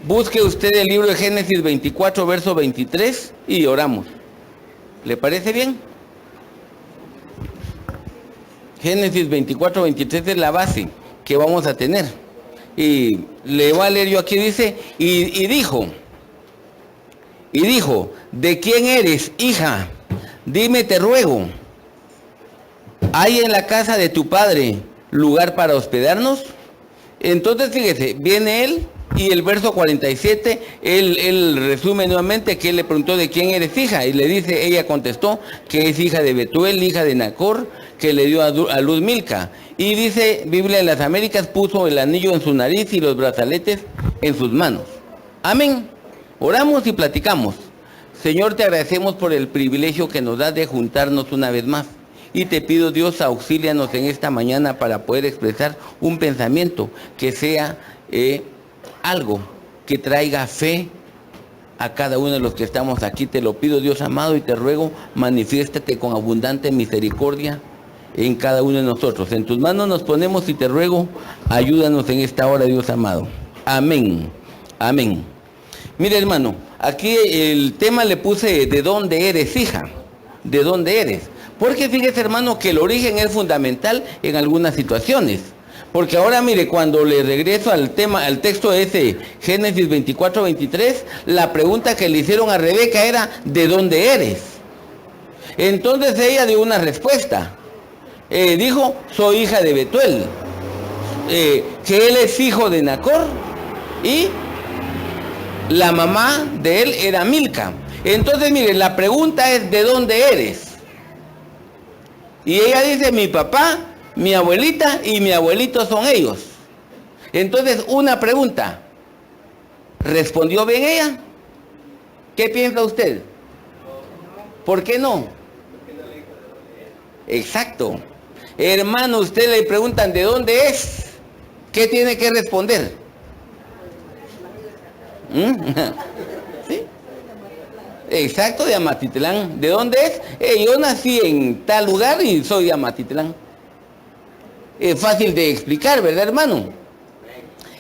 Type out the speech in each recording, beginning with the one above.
Busque usted el libro de Génesis 24, verso 23 y oramos. ¿Le parece bien? Génesis 24, 23 es la base que vamos a tener. Y le voy a leer yo aquí, dice, y dijo, ¿de quién eres, hija? Dime, te ruego, ¿hay en la casa de tu padre lugar para hospedarnos? Entonces, fíjese, viene él y el verso 47, él resume nuevamente que él le preguntó de quién eres hija, y le dice, ella contestó que es hija de Betuel, hija de Nacor, que le dio a luz Milca. Y dice, Biblia de las Américas, puso el anillo en su nariz y los brazaletes en sus manos. Amén. Oramos y platicamos. Señor, te agradecemos por el privilegio que nos das de juntarnos una vez más. Y te pido, Dios, auxílianos en esta mañana para poder expresar un pensamiento que sea algo que traiga fe a cada uno de los que estamos aquí. Te lo pido, Dios amado, y te ruego, manifiéstate con abundante misericordia en cada uno de nosotros. En tus manos nos ponemos y te ruego, ayúdanos en esta hora, Dios amado. Amén. Amén. Mire, hermano, aquí el tema le puse, ¿de dónde eres, hija? ¿De dónde eres? Porque fíjese, hermano, que el origen es fundamental en algunas situaciones. Porque ahora, mire, cuando le regreso al tema, al texto ese, Génesis 24, 23, la pregunta que le hicieron a Rebeca era, ¿de dónde eres? Entonces ella dio una respuesta. Dijo, soy hija de Betuel, que él es hijo de Nacor, y la mamá de él era Milca. Entonces, mire, la pregunta es, ¿de dónde eres? Y ella dice, mi papá, mi abuelita y mi abuelito son ellos. Entonces, una pregunta, ¿respondió bien ella? ¿Qué piensa usted? ¿Por qué no? Exacto. Hermano, usted le preguntan, ¿de dónde es? ¿Qué tiene que responder? ¿Sí? Exacto, de Amatitlán. ¿De dónde es? Yo nací en tal lugar y soy de Amatitlán. Es fácil de explicar, ¿verdad, hermano?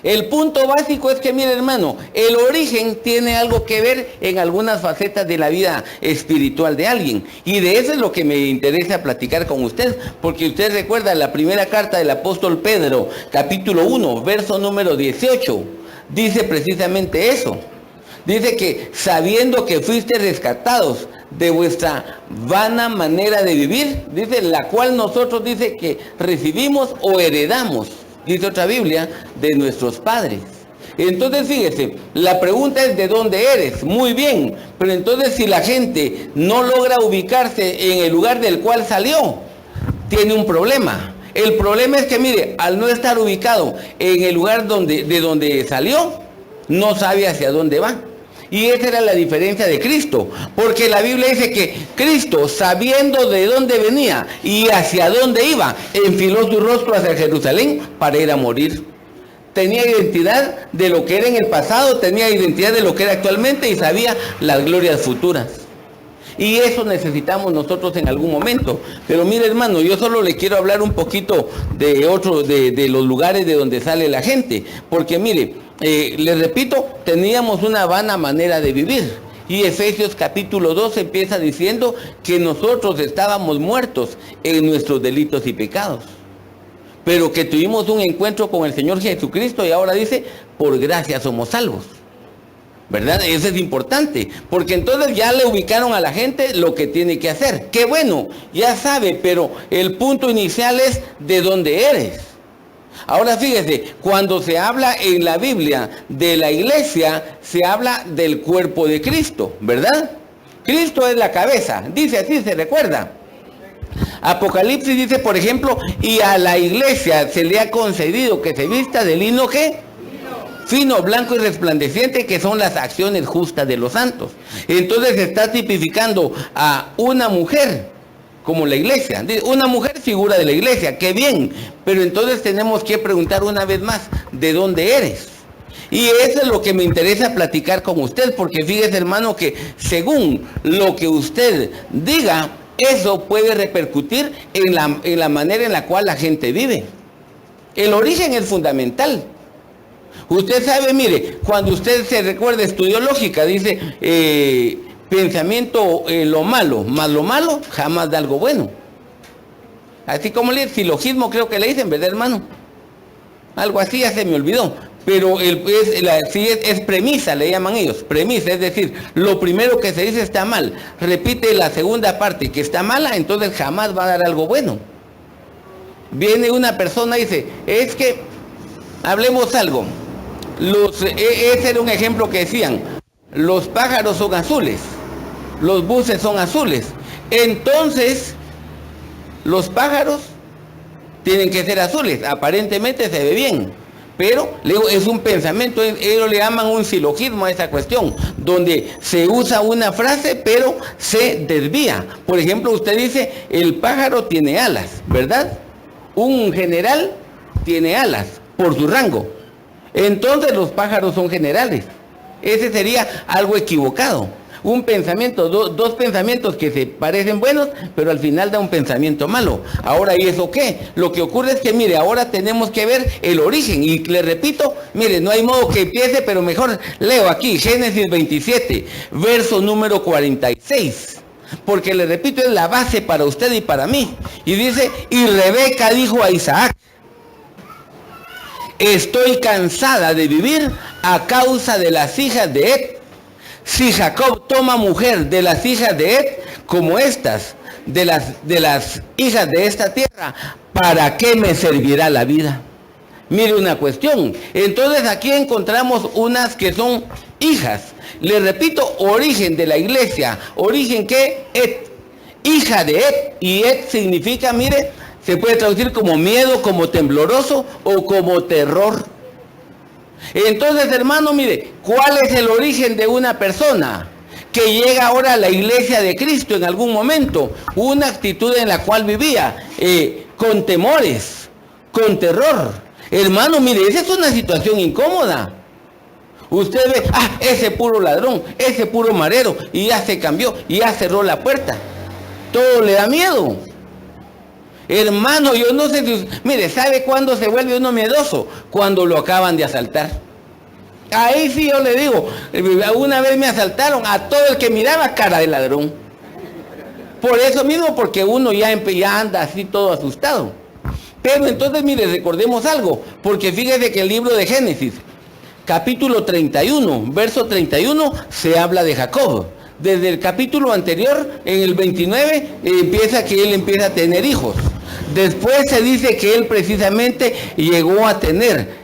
El punto básico es que, mire, hermano, el origen tiene algo que ver en algunas facetas de la vida espiritual de alguien. Y de eso es lo que me interesa platicar con usted, porque usted recuerda la primera carta del apóstol Pedro, capítulo 1, verso número 18, dice precisamente eso. Dice que sabiendo que fuiste rescatados de vuestra vana manera de vivir, dice, la cual nosotros, dice, que recibimos o heredamos, dice otra Biblia, de nuestros padres. Entonces, fíjese, la pregunta es, ¿de dónde eres? Muy bien, pero entonces si la gente no logra ubicarse en el lugar del cual salió, tiene un problema. El problema es que, mire, al no estar ubicado en el lugar de donde salió, no sabe hacia dónde va. Y esa era la diferencia de Cristo, porque la Biblia dice que Cristo, sabiendo de dónde venía y hacia dónde iba, enfiló su rostro hacia Jerusalén para ir a morir. Tenía identidad de lo que era en el pasado, tenía identidad de lo que era actualmente y sabía las glorias futuras. Y eso necesitamos nosotros en algún momento. Pero mire, hermano, yo solo le quiero hablar un poquito de los lugares de donde sale la gente, porque mire, les repito, teníamos una vana manera de vivir. Y Efesios capítulo 2 empieza diciendo que nosotros estábamos muertos en nuestros delitos y pecados, pero que tuvimos un encuentro con el Señor Jesucristo y ahora dice, por gracia somos salvos. ¿Verdad? Eso es importante, porque entonces ya le ubicaron a la gente lo que tiene que hacer. Qué bueno, ya sabe, pero el punto inicial es de dónde eres. Ahora fíjese, cuando se habla en la Biblia de la iglesia, se habla del cuerpo de Cristo, ¿verdad? Cristo es la cabeza, dice así, ¿se recuerda? Apocalipsis dice, por ejemplo, y a la iglesia se le ha concedido que se vista de lino, ¿qué? Fino, blanco y resplandeciente, que son las acciones justas de los santos. Entonces está tipificando a una mujer como la iglesia. Una mujer figura de la iglesia, qué bien. Pero entonces tenemos que preguntar una vez más, ¿de dónde eres? Y eso es lo que me interesa platicar con usted, porque fíjese, hermano, que según lo que usted diga, eso puede repercutir en la manera en la cual la gente vive. El origen es fundamental. Usted sabe, mire, cuando usted se recuerda, estudió lógica, dice, pensamiento lo malo, más lo malo jamás da algo bueno. Así como el silogismo creo que le dicen, ¿verdad, hermano? Algo así, ya se me olvidó. Pero es premisa, le llaman ellos, premisa, es decir, lo primero que se dice está mal. Repite la segunda parte que está mala, entonces jamás va a dar algo bueno. Viene una persona y dice, es que, hablemos algo. Ese era un ejemplo que decían, los pájaros son azules, los buses son azules. Entonces, los pájaros tienen que ser azules, aparentemente se ve bien, pero es un pensamiento, ellos le llaman un silogismo a esa cuestión, donde se usa una frase pero se desvía. Por ejemplo, usted dice, el pájaro tiene alas, ¿verdad? Un general tiene alas por su rango, entonces los pájaros son generales. Ese sería algo equivocado. Un pensamiento, dos pensamientos que se parecen buenos, pero al final da un pensamiento malo. Ahora, ¿y eso qué? Lo que ocurre es que, mire, ahora tenemos que ver el origen. Y le repito, mire, no hay modo que empiece, pero mejor leo aquí, Génesis 27, verso número 46. Porque le repito, es la base para usted y para mí. Y dice, y Rebeca dijo a Isaac, estoy cansada de vivir a causa de las hijas de Ed. Si Jacob toma mujer de las hijas de Ed, como estas, de las hijas de esta tierra, ¿para qué me servirá la vida? Mire una cuestión. Entonces aquí encontramos unas que son hijas. Le repito, origen de la iglesia. ¿Origen qué? Ed. Hija de Ed. Y Ed significa, mire, se puede traducir como miedo, como tembloroso o como terror. Entonces, hermano, mire, ¿cuál es el origen de una persona que llega ahora a la iglesia de Cristo en algún momento? Una actitud en la cual vivía con temores, con terror. Hermano, mire, esa es una situación incómoda. Usted ve, ese puro ladrón, ese puro marero, y ya se cambió, y ya cerró la puerta. Todo le da miedo. Hermano, yo no sé si... Mire, ¿sabe cuándo se vuelve uno miedoso? Cuando lo acaban de asaltar. Ahí sí yo le digo, una vez me asaltaron, a todo el que miraba cara de ladrón. Por eso mismo, porque uno ya anda así todo asustado. Pero entonces, mire, recordemos algo, porque fíjese que el libro de Génesis, capítulo 31, verso 31, se habla de Jacob. Desde el capítulo anterior, en el 29, empieza que él empieza a tener hijos. Después se dice que él precisamente llegó a tener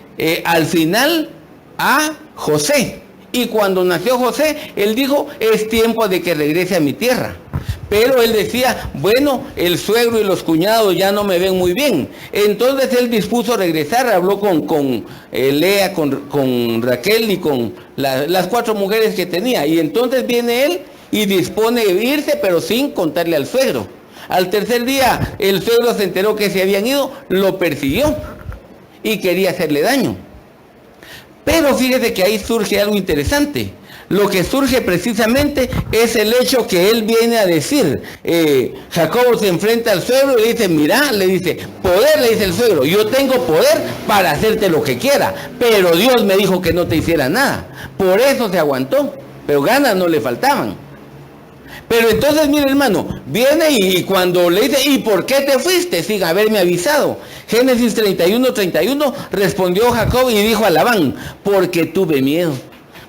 al final a José. Y cuando nació José, él dijo, es tiempo de que regrese a mi tierra. Pero él decía, bueno, el suegro y los cuñados ya no me ven muy bien. Entonces él dispuso regresar, habló con Lea, con Raquel y con las 4 mujeres que tenía. Y entonces viene él y dispone de irse, pero sin contarle al suegro. Al tercer día, el suegro se enteró que se habían ido, lo persiguió y quería hacerle daño. Pero fíjese que ahí surge algo interesante. Lo que surge precisamente es el hecho que él viene a decir. Jacob se enfrenta al suegro y le dice, mira, le dice, poder, le dice el suegro, yo tengo poder para hacerte lo que quiera, pero Dios me dijo que no te hiciera nada. Por eso se aguantó, pero ganas no le faltaban. Pero entonces, mire, hermano, viene y cuando le dice, ¿y por qué te fuiste sin haberme avisado? Génesis 31, respondió Jacob y dijo a Labán, porque tuve miedo.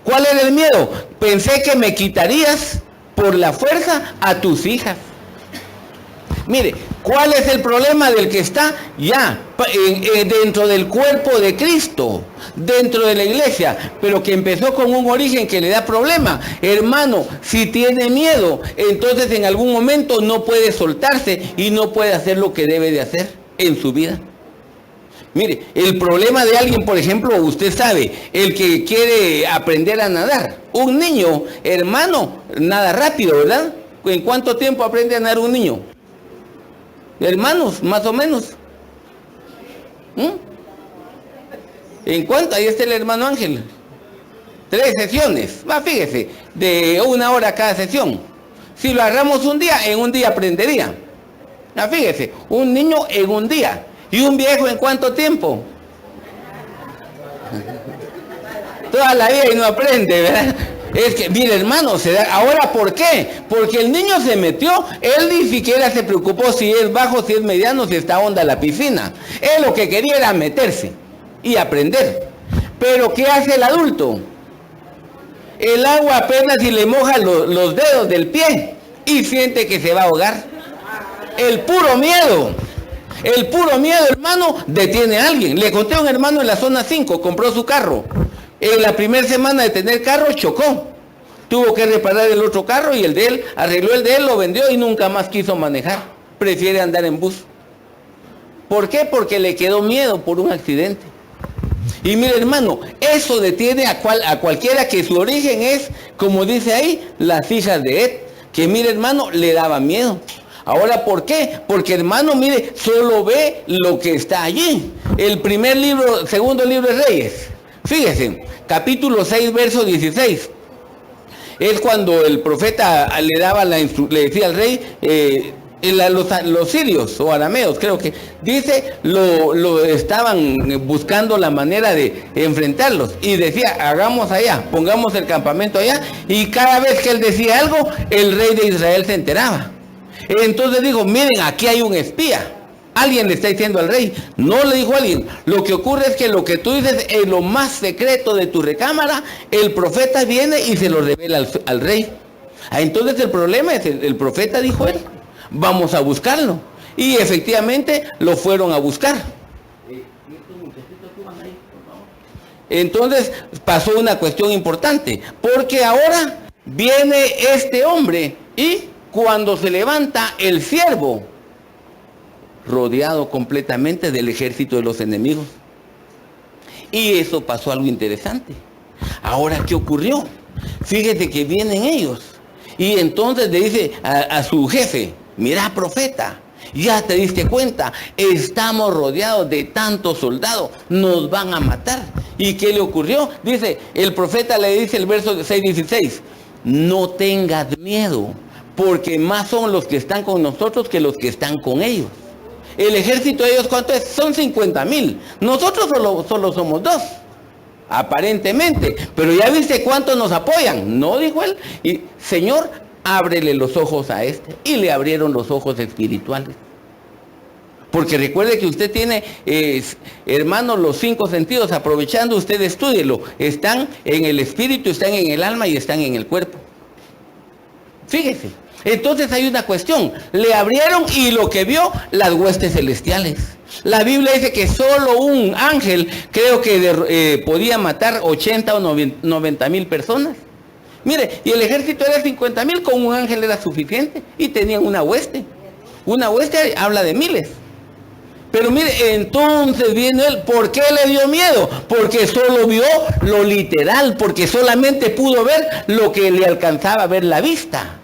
¿Cuál era el miedo? Pensé que me quitarías por la fuerza a tus hijas. Mire, ¿cuál es el problema del que está ya dentro del cuerpo de Cristo, dentro de la iglesia, pero que empezó con un origen que le da problema? Hermano, si tiene miedo, entonces en algún momento no puede soltarse y no puede hacer lo que debe de hacer en su vida. Mire, el problema de alguien, por ejemplo, usted sabe, el que quiere aprender a nadar. Un niño, hermano, nada rápido, ¿verdad? ¿En cuánto tiempo aprende a nadar un niño? Hermanos, más o menos. ¿En cuánto? Ahí está el hermano Ángel. 3 sesiones. Fíjese, de 1 hora cada sesión. Si lo agarramos un día, en un día aprendería. Fíjese, un niño en un día. ¿Y un viejo en cuánto tiempo? toda la vida y no aprende, ¿verdad? Es que, mire hermano, ahora ¿por qué? Porque el niño se metió, él ni siquiera se preocupó si es bajo, si es mediano, si está honda la piscina. Él lo que quería era meterse y aprender. Pero ¿qué hace el adulto? El agua apenas si le moja los dedos del pie y siente que se va a ahogar. El puro miedo, hermano, detiene a alguien. Le conté a un hermano en la zona 5, compró su carro. En la primera semana de tener carro, chocó. Tuvo que reparar el otro carro y el de él, arregló el de él, lo vendió y nunca más quiso manejar. Prefiere andar en bus. ¿Por qué? Porque le quedó miedo por un accidente. Y mire hermano, eso detiene a cualquiera que su origen es, como dice ahí, las hijas de Ed, que mire hermano, le daba miedo. Ahora, ¿por qué? Porque hermano, mire, solo ve lo que está allí. El segundo libro de Reyes, fíjese, capítulo 6, verso 16. Es cuando el profeta le decía al rey, los sirios o arameos, creo que dice, lo estaban buscando la manera de enfrentarlos y decía, hagamos allá, pongamos el campamento allá, y cada vez que él decía algo, el rey de Israel se enteraba. Entonces dijo, miren, aquí hay un espía. Alguien le está diciendo al rey. No le dijo a alguien. Lo que ocurre es que lo que tú dices en lo más secreto de tu recámara, el profeta viene y se lo revela al rey. Entonces el problema es, el profeta dijo él, vamos a buscarlo. Y efectivamente lo fueron a buscar. Entonces pasó una cuestión importante, porque ahora viene este hombre y cuando se levanta el siervo, rodeado completamente del ejército de los enemigos. Y eso pasó algo interesante. Ahora, ¿qué ocurrió? Fíjate que vienen ellos. Y entonces le dice a su jefe, mira profeta, ya te diste cuenta, estamos rodeados de tantos soldados, nos van a matar. ¿Y qué le ocurrió? Dice, el profeta le dice el verso 6:16, no tengas miedo, porque más son los que están con nosotros que los que están con ellos. El ejército de ellos, ¿cuánto es? Son 50,000. Nosotros solo somos 2, aparentemente. Pero ya viste cuántos nos apoyan. No, dijo él. Y, Señor, ábrele los ojos a este. Y le abrieron los ojos espirituales. Porque recuerde que usted tiene, hermano, los 5 sentidos. Aprovechando, usted estúdielo. Están en el espíritu, están en el alma y están en el cuerpo. Fíjese. Entonces hay una cuestión, le abrieron y lo que vio, las huestes celestiales. La Biblia dice que solo un ángel, creo que podía matar 80 o 90,000 personas. Mire, y el ejército era 50,000, con un ángel era suficiente, y tenían una hueste. Una hueste habla de miles. Pero mire, entonces viene él, ¿por qué le dio miedo? Porque solo vio lo literal, porque solamente pudo ver lo que le alcanzaba a ver la vista.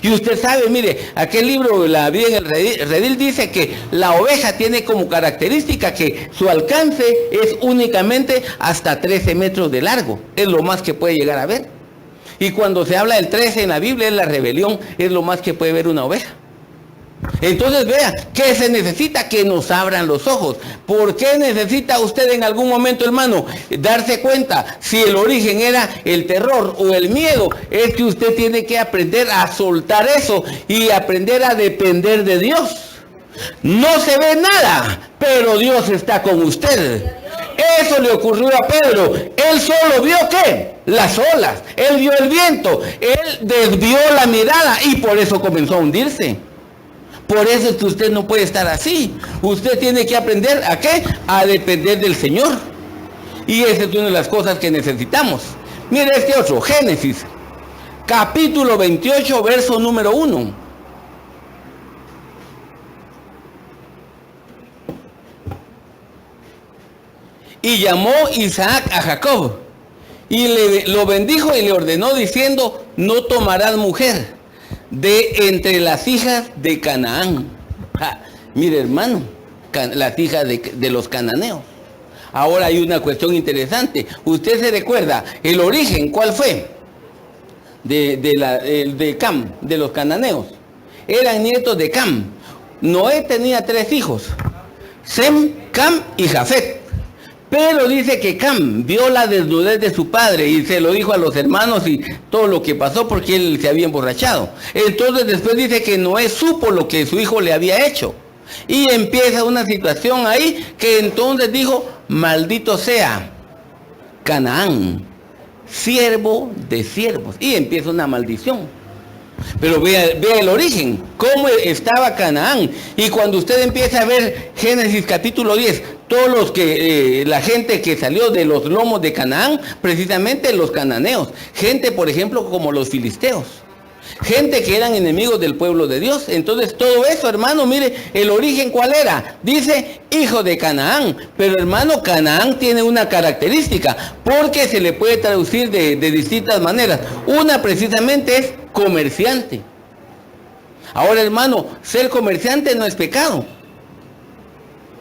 Y usted sabe, mire, aquel libro, La vida en el redil, dice que la oveja tiene como característica que su alcance es únicamente hasta 13 metros de largo. Es lo más que puede llegar a ver. Y cuando se habla del 13 en la Biblia, es la rebelión, es lo más que puede ver una oveja. Entonces vea, ¿qué se necesita? Que nos abran los ojos. ¿Por qué necesita usted en algún momento, hermano, darse cuenta si el origen era el terror o el miedo? Es que usted tiene que aprender a soltar eso y aprender a depender de Dios. No se ve nada, pero Dios está con usted. Eso le ocurrió a Pedro. Él solo vio ¿qué? Las olas. Él vio el viento. Él desvió la mirada y por eso comenzó a hundirse. Por eso es que usted no puede estar así. Usted tiene que aprender ¿a qué? A depender del Señor. Y esa es una de las cosas que necesitamos. Mire este otro, Génesis, capítulo 28, verso número 1. Y llamó Isaac a Jacob, y lo bendijo y le ordenó diciendo, no tomarás mujer de entre las hijas de Canaán. Mire hermano, las hijas de los cananeos. Ahora hay una cuestión interesante. Usted se recuerda, el origen, ¿cuál fue? De Cam, de los cananeos. Eran nietos de Cam. Noé tenía 3 hijos, Sem, Cam y Jafet. Pero dice que Cam vio la desnudez de su padre y se lo dijo a los hermanos y todo lo que pasó porque él se había emborrachado. Entonces después dice que Noé supo lo que su hijo le había hecho. Y empieza una situación ahí que entonces dijo, maldito sea Canaán, siervo de siervos. Y empieza una maldición. Pero vea el origen, cómo estaba Canaán. Y cuando usted empieza a ver Génesis capítulo 10, todos los que, la gente que salió de los lomos de Canaán, precisamente los cananeos. Gente, por ejemplo, como los filisteos. Gente que eran enemigos del pueblo de Dios. Entonces todo eso, hermano, mire, el origen ¿cuál era? Dice, hijo de Canaán. Pero hermano, Canaán tiene una característica, porque se le puede traducir de distintas maneras. Una precisamente es comerciante. Ahora, hermano, ser comerciante no es pecado.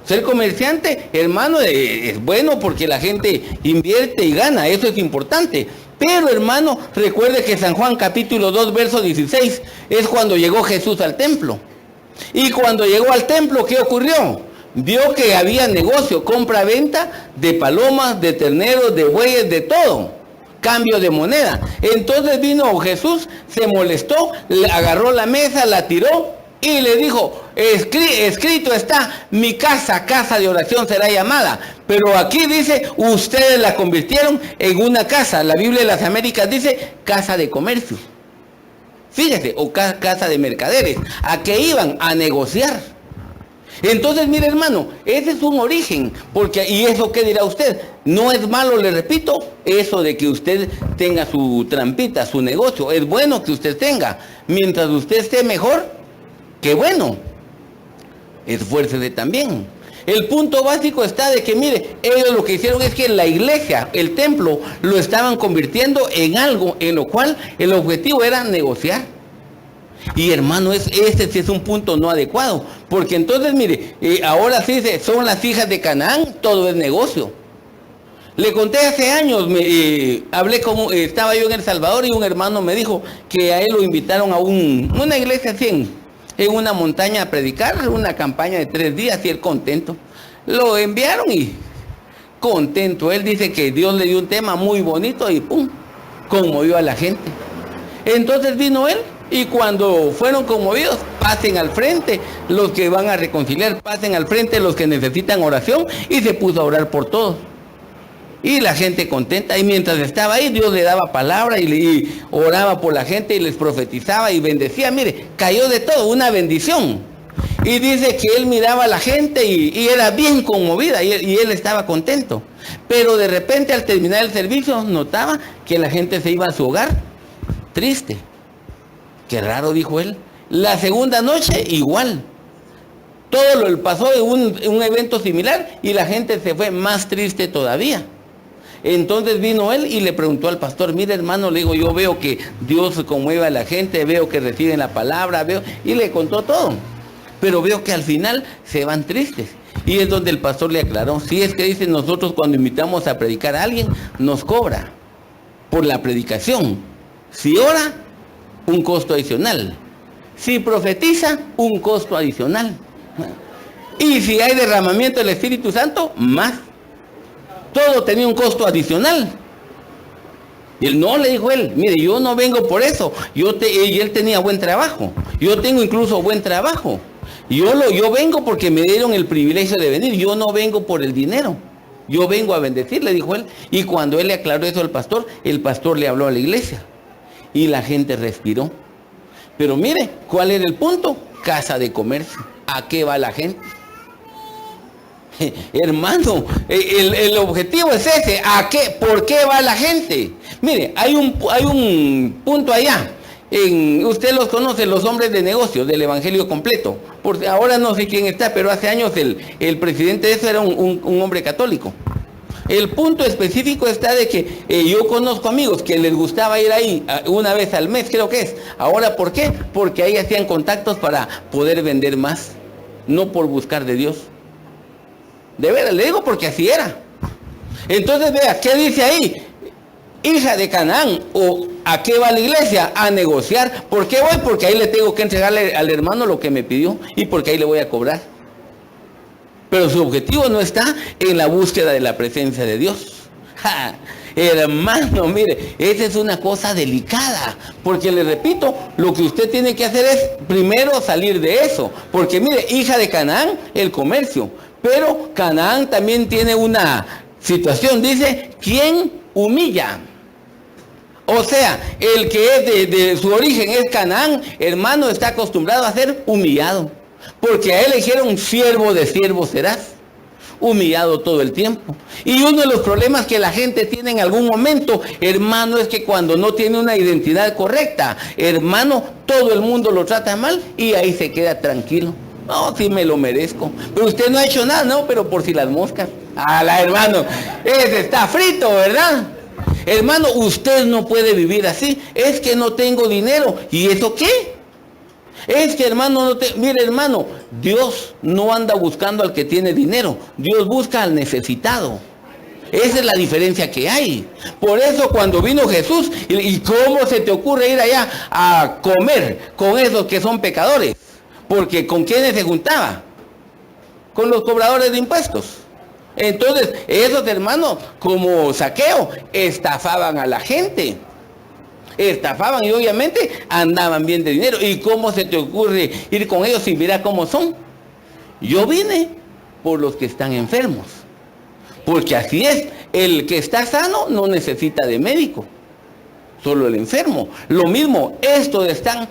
Ser comerciante, hermano, es bueno porque la gente invierte y gana, eso es importante. Pero, hermano, recuerde que San Juan capítulo 2, verso 16, es cuando llegó Jesús al templo. Y cuando llegó al templo, ¿qué ocurrió? Vio que había negocio, compra-venta de palomas, de terneros, de bueyes, de todo. Cambio de moneda. Entonces vino Jesús, se molestó, agarró la mesa, la tiró y le dijo, escrito está, mi casa, casa de oración será llamada. Pero aquí dice, ustedes la convirtieron en una casa. La Biblia de las Américas dice, casa de comercio. Fíjese, o casa de mercaderes. ¿A qué iban? A negociar. Entonces, mire hermano, ese es un origen, porque, ¿y eso qué dirá usted? No es malo, le repito, eso de que usted tenga su trampita, su negocio, es bueno que usted tenga, mientras usted esté mejor, qué bueno, esfuércese también. El punto básico está de que, mire, ellos lo que hicieron es que la iglesia, el templo, lo estaban convirtiendo en algo en lo cual el objetivo era negociar. Y hermano, este sí es un punto no adecuado, porque entonces mire, ahora sí son las hijas de Canaán, todo es negocio. Le conté hace años, estaba yo en El Salvador y un hermano me dijo que a él lo invitaron a una iglesia así en una montaña a predicar, una campaña de 3 días y él contento. Lo enviaron y contento, él dice que Dios le dio un tema muy bonito y pum, conmovió a la gente. Entonces vino él. Y cuando fueron conmovidos, pasen al frente los que van a reconciliar, pasen al frente los que necesitan oración, y se puso a orar por todos. Y la gente contenta, y mientras estaba ahí, Dios le daba palabra y oraba por la gente y les profetizaba y bendecía. Mire, cayó de todo, una bendición. Y dice que él miraba a la gente y era bien conmovida y él estaba contento. Pero de repente al terminar el servicio notaba que la gente se iba a su hogar triste. Qué raro, dijo él. La segunda noche, igual. Todo lo pasó en un evento similar y la gente se fue más triste todavía. Entonces vino él y le preguntó al pastor, mire hermano, le digo, yo veo que Dios conmueve a la gente, veo que reciben la palabra, y le contó todo. Pero veo que al final se van tristes. Y es donde el pastor le aclaró, si es que dice, nosotros cuando invitamos a predicar a alguien, nos cobra por la predicación. Si ora, un costo adicional. Si profetiza, un costo adicional. Y si hay derramamiento del Espíritu Santo, más. Todo tenía un costo adicional. Y él no, le dijo él, mire, yo no vengo por eso. Y él tenía buen trabajo. Yo tengo incluso buen trabajo. Yo vengo porque me dieron el privilegio de venir. Yo no vengo por el dinero. Yo vengo a bendecir, le dijo él. Y cuando él le aclaró eso al pastor, el pastor le habló a la iglesia. Y la gente respiró. Pero mire, ¿cuál era el punto? Casa de comercio. ¿A qué va la gente? Hermano, el objetivo es ese. ¿A qué? ¿Por qué va la gente? Mire, hay un punto allá. Usted los conoce, los hombres de negocios del Evangelio completo. Porque ahora no sé quién está, pero hace años el presidente de eso era un hombre católico. El punto específico está de que yo conozco amigos que les gustaba ir ahí una vez al mes, creo que es. Ahora, ¿por qué? Porque ahí hacían contactos para poder vender más, no por buscar de Dios. De veras, le digo porque así era. Entonces, vea, ¿qué dice ahí? Hija de Canaán, o ¿a qué va la iglesia? A negociar. ¿Por qué voy? Porque ahí le tengo que entregarle al hermano lo que me pidió y porque ahí le voy a cobrar. pero su objetivo no está en la búsqueda de la presencia de Dios. ¡Ja! Hermano, mire, esa es una cosa delicada, porque le repito, lo que usted tiene que hacer es primero salir de eso, porque mire, hija de Canaán, el comercio, pero Canaán también tiene una situación, dice, ¿quién humilla? O sea, el que es de su origen es Canaán, hermano, está acostumbrado a ser humillado, porque a él le dijeron, siervo de siervos serás. Humillado todo el tiempo. Y uno de los problemas que la gente tiene en algún momento, hermano, es que cuando no tiene una identidad correcta, hermano, todo el mundo lo trata mal y ahí se queda tranquilo. No, sí me lo merezco. Pero usted no ha hecho nada, no, pero por si las moscas. ¡Hala, hermano! Ese está frito, ¿verdad? Hermano, usted no puede vivir así. Es que no tengo dinero. ¿Y eso qué? Es que hermano, mire hermano, Dios no anda buscando al que tiene dinero, Dios busca al necesitado. Esa es la diferencia que hay. Por eso cuando vino Jesús, ¿y cómo se te ocurre ir allá a comer con esos que son pecadores? Porque ¿con quiénes se juntaba? Con los cobradores de impuestos. Entonces, esos hermanos, como Zaqueo, estafaban a la gente. Estafaban y obviamente andaban bien de dinero. ¿Y cómo se te ocurre ir con ellos y mira cómo son? Yo vine por los que están enfermos, porque así es, el que está sano no necesita de médico, solo el enfermo. Lo mismo, estos están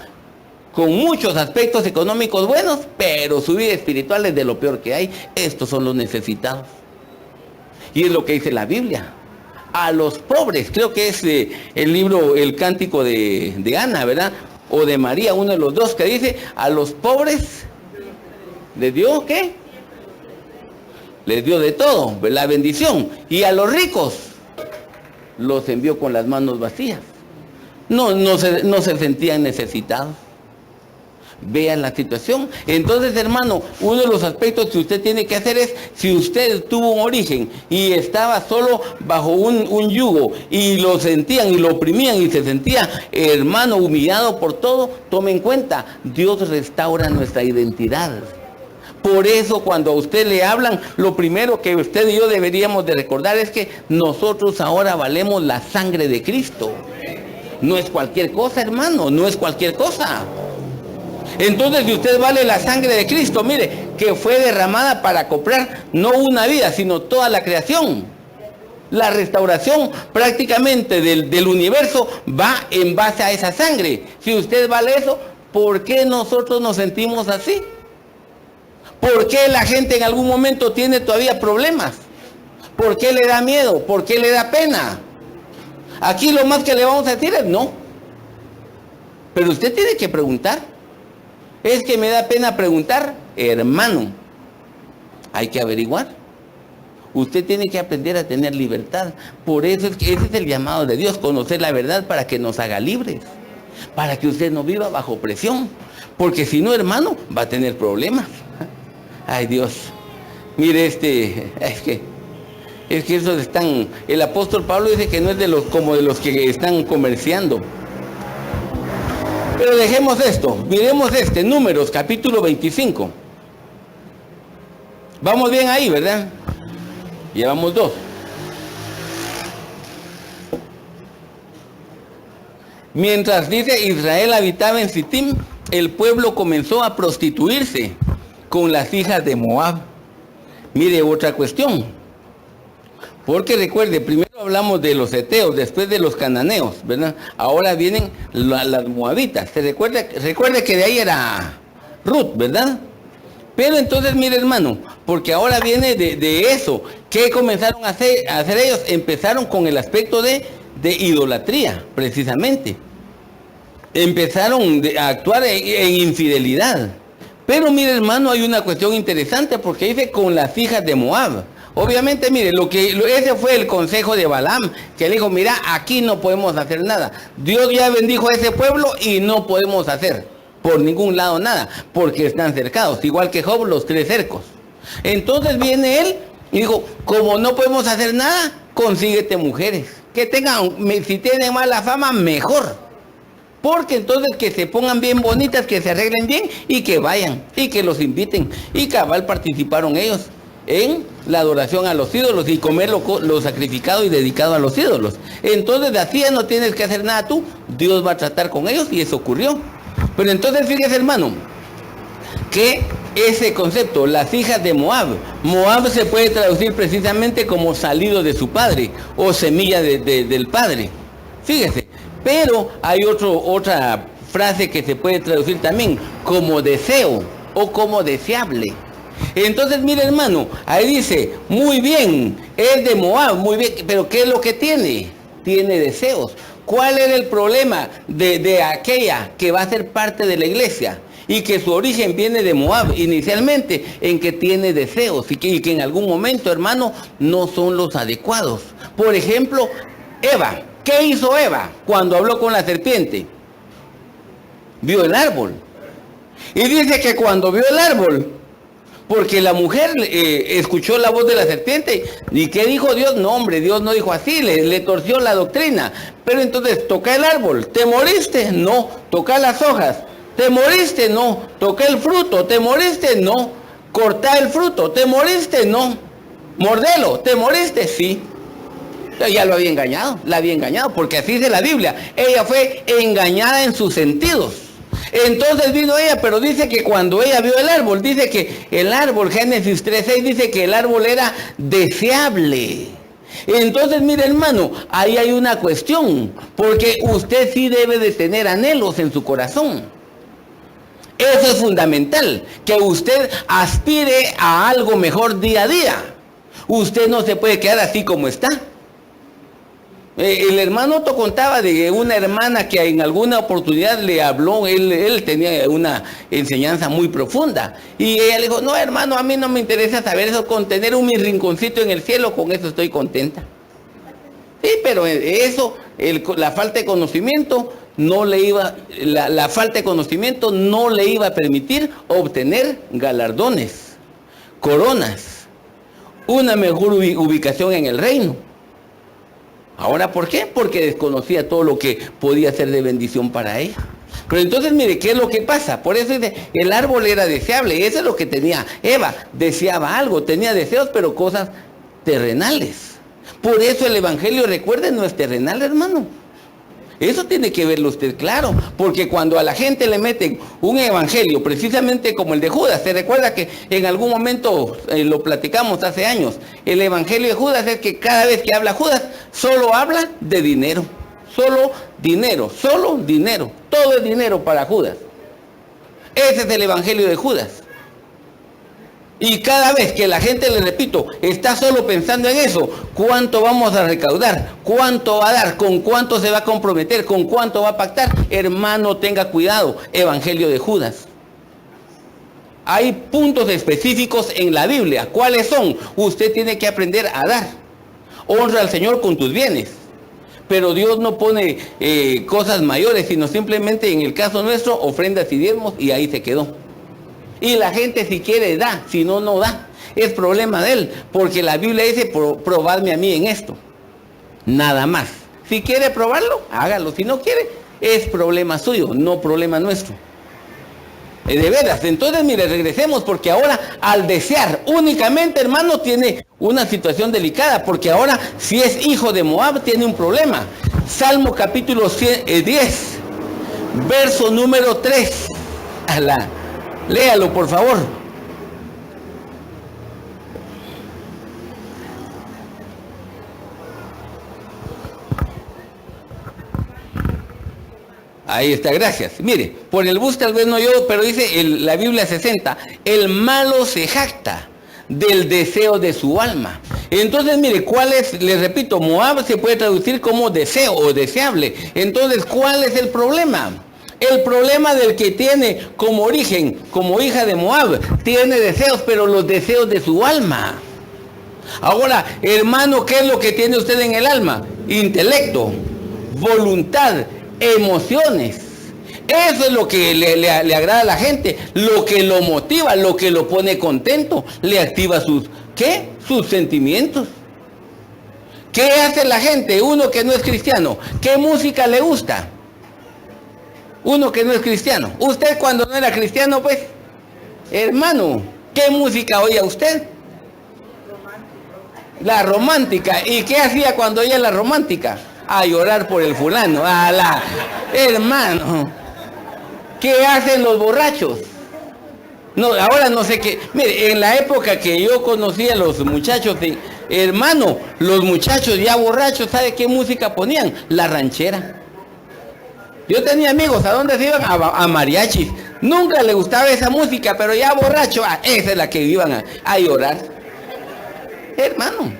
con muchos aspectos económicos buenos, pero su vida espiritual es de lo peor que hay. Estos son los necesitados. Y es lo que dice la Biblia. A los pobres, creo que es el libro, el cántico de Ana, ¿verdad? O de María, uno de los dos, que dice, a los pobres les dio, ¿qué? Les dio de todo, la bendición. Y a los ricos los envió con las manos vacías. No se sentían necesitados. Vean la situación. Entonces, hermano, uno de los aspectos que usted tiene que hacer es, si usted tuvo un origen y estaba solo bajo un yugo y lo sentían y lo oprimían y se sentía, hermano, humillado por todo, tome en cuenta, Dios restaura nuestra identidad. Por eso cuando a usted le hablan, lo primero que usted y yo deberíamos de recordar es que nosotros ahora valemos la sangre de Cristo. No es cualquier cosa, hermano, no es cualquier cosa. Entonces, si usted vale la sangre de Cristo, mire, que fue derramada para comprar no una vida, sino toda la creación. La restauración prácticamente del universo va en base a esa sangre. Si usted vale eso, ¿por qué nosotros nos sentimos así? ¿Por qué la gente en algún momento tiene todavía problemas? ¿Por qué le da miedo? ¿Por qué le da pena? Aquí lo más que le vamos a decir es no. Pero usted tiene que preguntar. Es que me da pena preguntar, hermano. Hay que averiguar. Usted tiene que aprender a tener libertad. Por eso es que ese es el llamado de Dios, conocer la verdad para que nos haga libres. Para que usted no viva bajo presión. Porque si no, hermano, va a tener problemas. Ay, Dios. Mire, es que esos están, el apóstol Pablo dice que no es como de los que están comerciando. Pero dejemos esto, miremos Números capítulo 25. Vamos bien ahí, ¿verdad? Llevamos 2. Mientras dice Israel habitaba en Sittim, el pueblo comenzó a prostituirse con las hijas de Moab. Mire, otra cuestión. Porque recuerde, primero hablamos de los heteos, después de los cananeos, ¿verdad? Ahora vienen las moabitas. Recuerde que de ahí era Ruth, ¿verdad? Pero entonces, mire hermano, porque ahora viene de eso. ¿Qué comenzaron a hacer ellos? Empezaron con el aspecto de idolatría, precisamente. Empezaron a actuar en infidelidad. Pero mire hermano, hay una cuestión interesante, porque dice con las hijas de Moab. Obviamente, mire, ese fue el consejo de Balaam, que le dijo, mira, aquí no podemos hacer nada. Dios ya bendijo a ese pueblo y no podemos hacer por ningún lado nada, porque están cercados, igual que Job, los 3 cercos. Entonces viene él y dijo, como no podemos hacer nada, consíguete mujeres, que tengan, si tienen mala fama, mejor. Porque entonces que se pongan bien bonitas, que se arreglen bien y que vayan, y que los inviten. Y cabal participaron ellos. en la adoración a los ídolos y comer lo sacrificado y dedicado a los ídolos. Entonces, así ya no tienes que hacer nada tú, Dios va a tratar con ellos y eso ocurrió. Pero entonces, fíjese, hermano, que ese concepto, las hijas de Moab, Moab se puede traducir precisamente como salido de su padre o semilla del padre. Fíjese, pero hay otra frase que se puede traducir también como deseo o como deseable. Entonces, mire, hermano, ahí dice, muy bien, es de Moab, muy bien, pero ¿qué es lo que tiene? Tiene deseos. ¿Cuál era el problema de aquella que va a ser parte de la iglesia? Y que su origen viene de Moab inicialmente, en que tiene deseos y que en algún momento, hermano, no son los adecuados. Por ejemplo, Eva. ¿Qué hizo Eva cuando habló con la serpiente? Vio el árbol. Y dice que cuando vio el árbol, porque la mujer escuchó la voz de la serpiente, ¿y qué dijo Dios? No, hombre, Dios no dijo así, le torció la doctrina. Pero entonces, toca el árbol, ¿te moriste? No. Toca las hojas, ¿te moriste? No. Toca el fruto, ¿te moriste? No. Corta el fruto, ¿te moriste? No. Mordelo, ¿te moriste? Sí. Ya lo había engañado, la había engañado, porque así dice la Biblia. Ella fue engañada en sus sentidos. Entonces vino ella, pero dice que cuando ella vio el árbol, dice que el árbol, Génesis 3:6, dice que el árbol era deseable. Entonces, mire, hermano, ahí hay una cuestión, porque usted sí debe de tener anhelos en su corazón. Eso es fundamental, que usted aspire a algo mejor día a día. Usted no se puede quedar así como está. El hermano Otto contaba de una hermana que en alguna oportunidad le habló, él tenía una enseñanza muy profunda, y ella le dijo, no, hermano, a mí no me interesa saber eso, con tener mi rinconcito en el cielo, con eso estoy contenta. Sí, pero eso, la falta de conocimiento no le iba, la falta de conocimiento no le iba a permitir obtener galardones, coronas, una mejor ubicación en el reino. Ahora, ¿por qué? Porque desconocía todo lo que podía ser de bendición para ella. Pero entonces, mire, ¿qué es lo que pasa? Por eso dice, el árbol era deseable. Eso es lo que tenía Eva. Deseaba algo, tenía deseos, pero cosas terrenales. Por eso el evangelio, recuerden, no es terrenal, hermano. Eso tiene que verlo usted claro, porque cuando a la gente le meten un evangelio, precisamente como el de Judas, se recuerda que en algún momento lo platicamos hace años, el evangelio de Judas es que cada vez que habla Judas, solo habla de dinero, solo dinero, todo es dinero para Judas. Ese es el evangelio de Judas. Y cada vez que la gente, le repito, está solo pensando en eso, ¿cuánto vamos a recaudar? ¿Cuánto va a dar? ¿Con cuánto se va a comprometer? ¿Con cuánto va a pactar? Hermano, tenga cuidado, evangelio de Judas. Hay puntos específicos en la Biblia. ¿Cuáles son? Usted tiene que aprender a dar. Honra al Señor con tus bienes. Pero Dios no pone cosas mayores, sino simplemente en el caso nuestro, ofrendas y diezmos, y ahí se quedó. Y la gente si quiere da, si no, no da. Es problema de él, porque la Biblia dice, probadme a mí en esto. Nada más. Si quiere probarlo, hágalo. Si no quiere, es problema suyo, no problema nuestro. De veras, entonces mire, regresemos, porque ahora al desear únicamente, hermano, tiene una situación delicada, porque ahora si es hijo de Moab, tiene un problema. Salmo capítulo 10, verso número 3. Léalo, por favor. Ahí está, gracias. Mire, por el bus tal vez no yo, pero dice la Biblia 60, el malo se jacta del deseo de su alma. Entonces, mire, ¿cuál es? Les repito, Moab se puede traducir como deseo o deseable. Entonces, ¿cuál es el problema? El problema del que tiene como origen, como hija de Moab, tiene deseos, pero los deseos de su alma. Ahora, hermano, ¿qué es lo que tiene usted en el alma? Intelecto, voluntad, emociones. Eso es lo que le agrada a la gente, lo que lo motiva, lo que lo pone contento, le activa sus sentimientos. ¿Qué hace la gente? Uno que no es cristiano, ¿qué música le gusta? Uno que no es cristiano. Usted cuando no era cristiano, pues, hermano, ¿qué música oía usted? La romántica. ¿Y qué hacía cuando ella la romántica? A llorar por el fulano. Hermano, ¿qué hacen los borrachos? No, ahora no sé qué. Mire, en la época que yo conocía a los muchachos, hermano, los muchachos ya borrachos, ¿sabe qué música ponían? La ranchera. Yo tenía amigos, ¿a dónde se iban? A mariachis. Nunca le gustaba esa música, pero ya borracho, esa es la que iban a llorar. Hermano,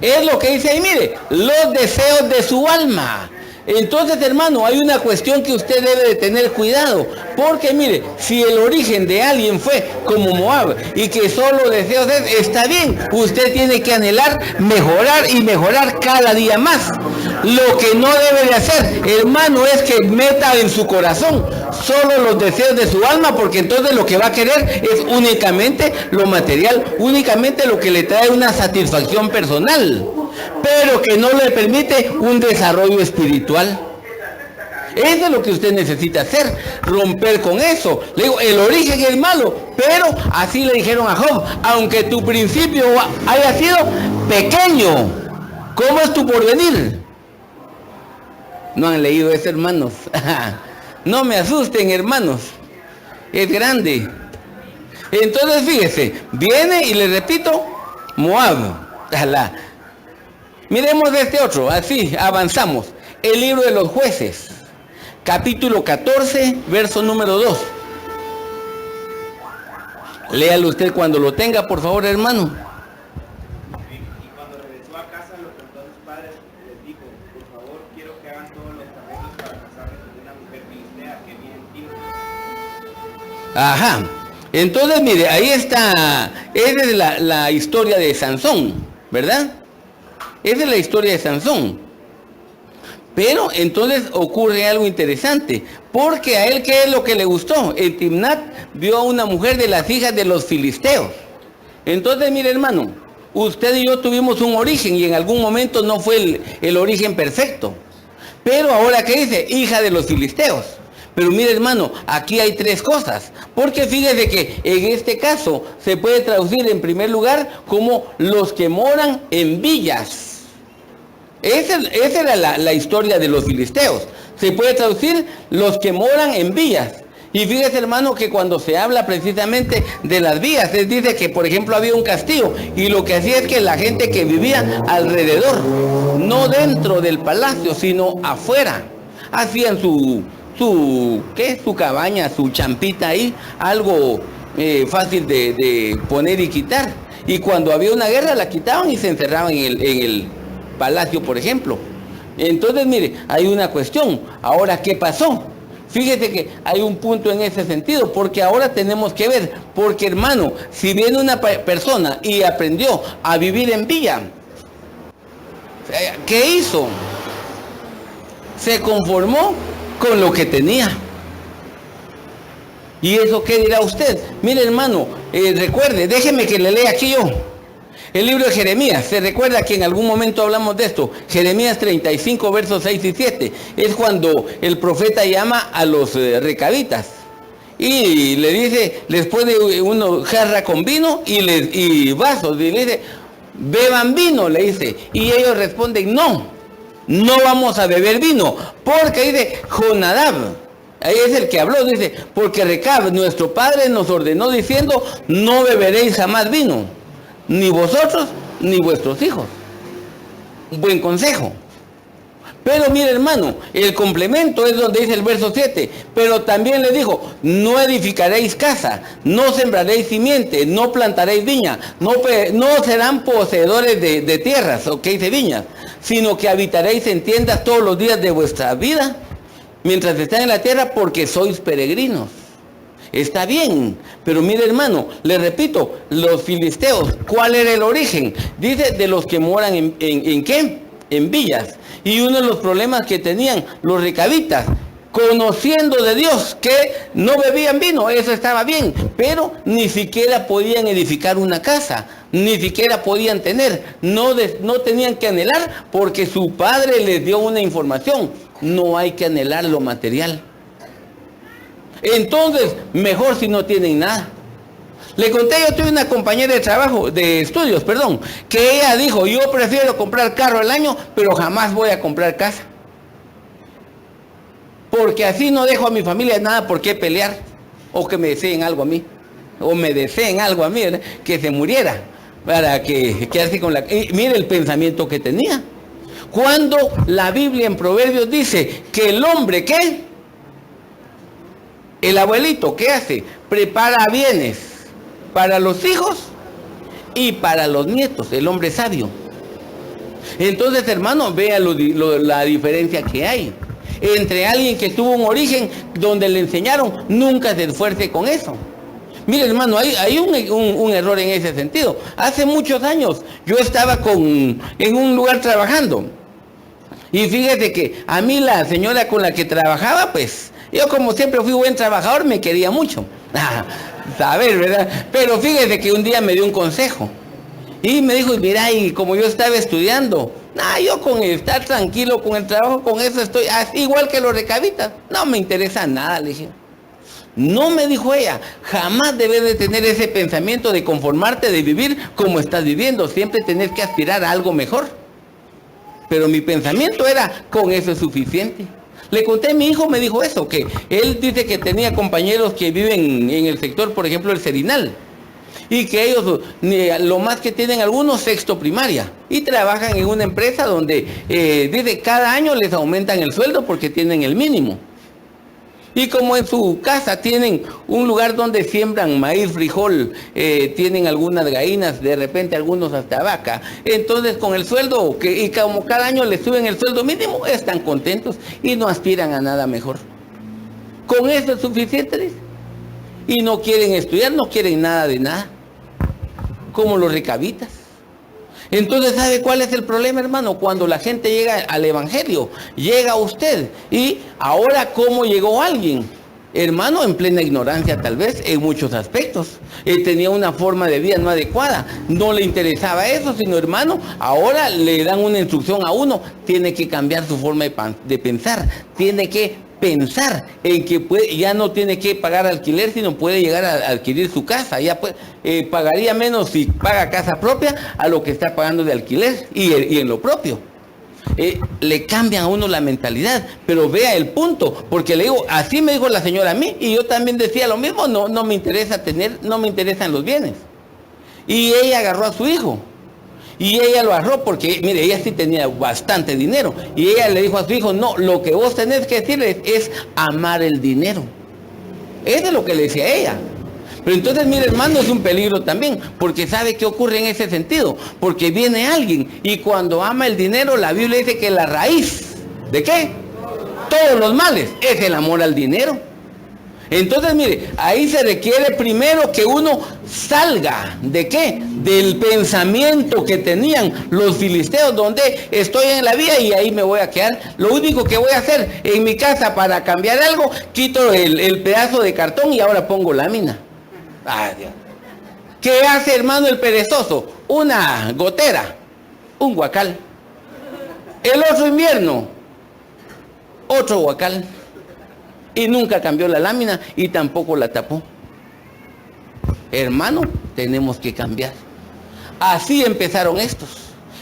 es lo que dice ahí, mire, los deseos de su alma. Entonces, hermano, hay una cuestión que usted debe de tener cuidado, porque mire, si el origen de alguien fue como Moab y que solo deseos está bien, usted tiene que anhelar, mejorar y mejorar cada día más. Lo que no debe de hacer, hermano, es que meta en su corazón solo los deseos de su alma, porque entonces lo que va a querer es únicamente lo material, únicamente lo que le trae una satisfacción personal, pero que no le permite un desarrollo espiritual. Eso es lo que usted necesita hacer, romper con eso. Le digo, el origen es malo, pero así le dijeron a Job, aunque tu principio haya sido pequeño, ¿cómo es tu porvenir? No han leído eso, hermanos. No me asusten, hermanos. Es grande. Entonces, fíjese, viene y le repito, Moab. Miremos de este otro, así avanzamos. El libro de los jueces, capítulo 14, verso número 2. Léalo usted cuando lo tenga, por favor, hermano. Y cuando regresó a casa, lo contó a sus padres, les dijo, por favor, quiero que hagan todos los arreglos para casarme con una mujer filistea que vive en Tiro. Ajá. Entonces, mire, ahí está, esa es la historia de Sansón, ¿verdad? Esa es la historia de Sansón. Pero entonces ocurre algo interesante, porque a él, ¿qué es lo que le gustó? En Timnat vio a una mujer de las hijas de los filisteos. Entonces, mire, hermano, usted y yo tuvimos un origen y en algún momento no fue el origen perfecto. Pero ahora, ¿qué dice? Hija de los filisteos. Pero mire, hermano, aquí hay tres cosas, porque fíjese que en este caso se puede traducir en primer lugar como los que moran en villas. Esa era la historia de los filisteos. Se puede traducir los que moran en villas. Y fíjese, hermano, que cuando se habla precisamente de las villas, se dice que, por ejemplo, había un castillo y lo que hacía es que la gente que vivía alrededor, no dentro del palacio, sino afuera, hacían su cabaña, su champita ahí, algo fácil de poner y quitar. Y cuando había una guerra la quitaban y se encerraban en el palacio, por ejemplo. Entonces, mire, hay una cuestión. Ahora, ¿qué pasó? Fíjese que hay un punto en ese sentido, porque ahora tenemos que ver, porque, hermano, si viene una persona y aprendió a vivir en villa, ¿qué hizo? Se conformó con lo que tenía. ¿Y eso qué dirá usted? Mire, hermano, recuerde, déjeme que le lea aquí yo. El libro de Jeremías, se recuerda que en algún momento hablamos de esto. Jeremías 35, versos 6 y 7. Es cuando el profeta llama a los recabitas. Y le dice, les pone una jarra con vino y vasos. Y le dice, beban vino, le dice. Y ellos responden, no vamos a beber vino. Porque dice, Jonadab, ahí es el que habló, dice, porque Recab, nuestro padre, nos ordenó diciendo, no beberéis jamás vino, ni vosotros, ni vuestros hijos. Un buen consejo. Pero mire, hermano, el complemento es donde dice el verso 7. Pero también le dijo, no edificaréis casa, no sembraréis simiente, no plantaréis viña, no serán poseedores de tierras, o que dice viñas, sino que habitaréis en tiendas todos los días de vuestra vida, mientras están en la tierra, porque sois peregrinos. Está bien, pero mire, hermano, le repito, los filisteos, ¿cuál era el origen? Dice de los que moran ¿en qué? En villas. Y uno de los problemas que tenían los recabitas, conociendo de Dios que no bebían vino, eso estaba bien, pero ni siquiera podían edificar una casa, ni siquiera podían tener, no tenían que anhelar, porque su padre les dio una información, no hay que anhelar lo material. Entonces, mejor si no tienen nada. Le conté, yo tuve una compañera de trabajo, de estudios, perdón, que ella dijo, yo prefiero comprar carro al año, pero jamás voy a comprar casa. Porque así no dejo a mi familia nada por qué pelear, o que me deseen algo a mí, o me deseen algo a mí, ¿verdad? Que se muriera, para que así con la... Y mire el pensamiento que tenía. Cuando la Biblia en Proverbios dice que el hombre, ¿qué? El abuelito, ¿qué hace? Prepara bienes para los hijos y para los nietos, el hombre sabio. Entonces, hermano, vea la diferencia que hay entre alguien que tuvo un origen donde le enseñaron, nunca se esfuerce con eso. Mire, hermano, hay un error en ese sentido. Hace muchos años yo estaba en un lugar trabajando. Y fíjese que a mí la señora con la que trabajaba, pues, yo como siempre fui buen trabajador, me quería mucho. Saber, ¿verdad? Pero fíjese que un día me dio un consejo. Y me dijo, mira, y como yo estaba estudiando, yo con estar tranquilo con el trabajo, con eso estoy, igual que los recabitas, no me interesa nada, le dije. No, me dijo ella, jamás debes de tener ese pensamiento de conformarte, de vivir como estás viviendo, siempre tenés que aspirar a algo mejor. Pero mi pensamiento era, con eso es suficiente. Le conté a mi hijo, me dijo eso, que él dice que tenía compañeros que viven en el sector, por ejemplo, el Serinal, y que ellos, lo más que tienen algunos, sexto primaria, y trabajan en una empresa donde, dice, cada año les aumentan el sueldo porque tienen el mínimo. Y como en su casa tienen un lugar donde siembran maíz, frijol, tienen algunas gallinas, de repente algunos hasta vaca, entonces con el sueldo, y como cada año les suben el sueldo mínimo, están contentos y no aspiran a nada mejor. Con eso es suficiente, dice. Y no quieren estudiar, no quieren nada de nada, como los recabitas. Entonces, ¿sabe cuál es el problema, hermano? Cuando la gente llega al evangelio, llega usted, y ahora, ¿cómo llegó alguien? Hermano, en plena ignorancia tal vez, en muchos aspectos. Tenía una forma de vida no adecuada, no le interesaba eso, sino, hermano, ahora le dan una instrucción a uno, tiene que cambiar su forma de pensar, tiene que pensar en que ya no tiene que pagar alquiler, sino puede llegar a adquirir su casa. Ya pagaría menos si paga casa propia a lo que está pagando de alquiler y en lo propio. Le cambian a uno la mentalidad, pero vea el punto, porque le digo, así me dijo la señora a mí, y yo también decía lo mismo, no me interesa no me interesan los bienes. Y ella agarró a su hijo. Y ella lo agarró porque, mire, ella sí tenía bastante dinero. Y ella le dijo a su hijo, no, lo que vos tenés que decirle es amar el dinero. Eso es lo que le decía ella. Pero entonces, mire, hermano, es un peligro también, porque ¿sabe qué ocurre en ese sentido? Porque viene alguien y cuando ama el dinero, la Biblia dice que la raíz, ¿de qué? Todos los males, es el amor al dinero. Entonces, mire, ahí se requiere primero que uno salga, ¿de qué? Del pensamiento que tenían los filisteos, donde estoy en la vida y ahí me voy a quedar. Lo único que voy a hacer en mi casa para cambiar algo, quito el pedazo de cartón y ahora pongo lámina. Ay, Dios. ¿Qué hace, hermano, el perezoso? Una gotera, un guacal. El otro invierno, otro guacal. Y nunca cambió la lámina y tampoco la tapó. Hermano, tenemos que cambiar. Así empezaron estos.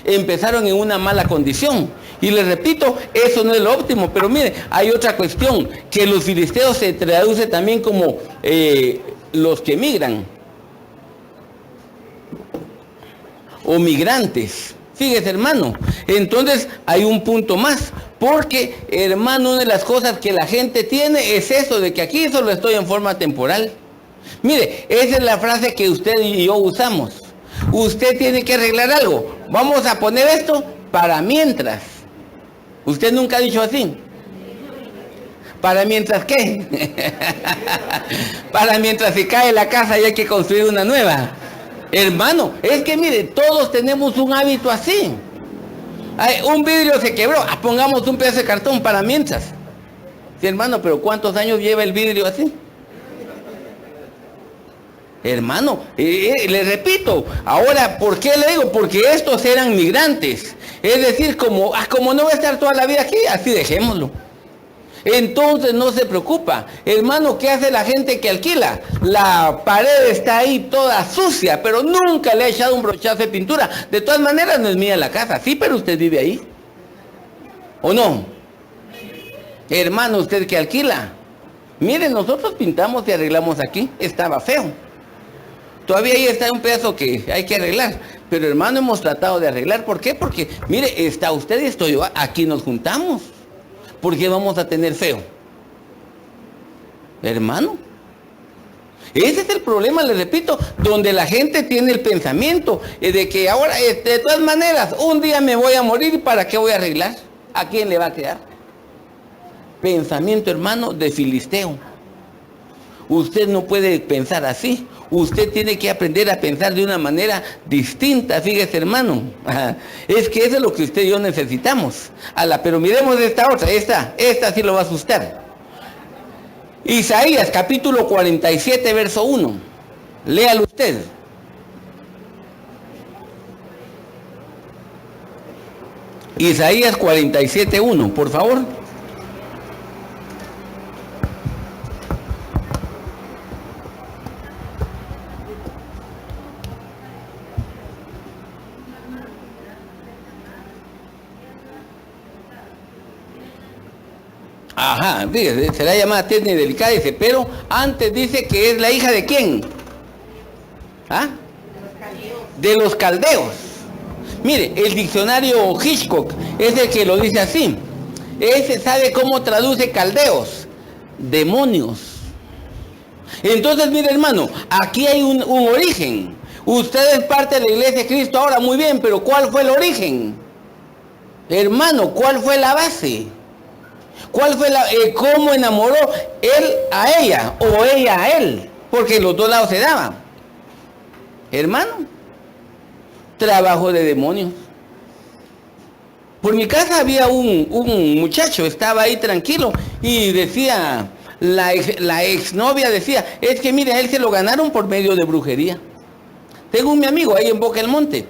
Empezaron en una mala condición. Y les repito, eso no es lo óptimo. Pero mire, hay otra cuestión, que los filisteos se traduce también como los que migran. O migrantes. Fíjese, hermano, entonces hay un punto más, porque, hermano, una de las cosas que la gente tiene es eso, de que aquí solo estoy en forma temporal. Mire, esa es la frase que usted y yo usamos. Usted tiene que arreglar algo. Vamos a poner esto para mientras. ¿Usted nunca ha dicho así? ¿Para mientras qué? Para mientras se cae la casa y hay que construir una nueva. Hermano, es que mire, todos tenemos un hábito así. Un vidrio se quebró, pongamos un pedazo de cartón para mientras. Sí, hermano, pero ¿cuántos años lleva el vidrio así? Hermano, le repito, ahora, ¿por qué le digo? Porque estos eran migrantes. Es decir, como no va a estar toda la vida aquí, así dejémoslo. Entonces no se preocupa. Hermano, ¿qué hace la gente que alquila? La pared está ahí toda sucia, pero nunca le ha echado un brochazo de pintura. De todas maneras no es mía la casa, sí, pero usted vive ahí. ¿O no? Hermano, usted que alquila. Mire, nosotros pintamos y arreglamos aquí. Estaba feo. Todavía ahí está un pedazo que hay que arreglar. Pero hermano, hemos tratado de arreglar. ¿Por qué? Porque, mire, está usted y estoy yo. Aquí nos juntamos. ¿Por qué vamos a tener feo? Hermano. Ese es el problema, le repito, donde la gente tiene el pensamiento de que ahora, de todas maneras, un día me voy a morir y ¿para qué voy a arreglar? ¿A quién le va a quedar? Pensamiento, hermano, de filisteo. Usted no puede pensar así. Usted tiene que aprender a pensar de una manera distinta, fíjese, hermano. Es que eso es lo que usted y yo necesitamos. Pero miremos esta otra, esta sí lo va a asustar. Isaías capítulo 47, verso 1. Léalo usted. Isaías 47, 1, por favor. Ajá, fíjese, será llamada tierna y delicada, dice, pero antes dice que es la hija de ¿quién? ¿Ah? De los caldeos. Mire, el diccionario Hitchcock es el que lo dice así. Ese sabe cómo traduce caldeos, demonios. Entonces, mire, hermano, aquí hay un origen. Usted es parte de la iglesia de Cristo ahora, muy bien, pero ¿cuál fue el origen? Hermano, ¿cuál fue la base? ¿Cuál fue cómo enamoró él a ella o ella a él? Porque los dos lados se daban. Hermano, trabajo de demonios. Por mi casa había un muchacho, estaba ahí tranquilo y decía, la exnovia decía, es que mire, a él se lo ganaron por medio de brujería. Tengo un amigo ahí en Boca del Monte.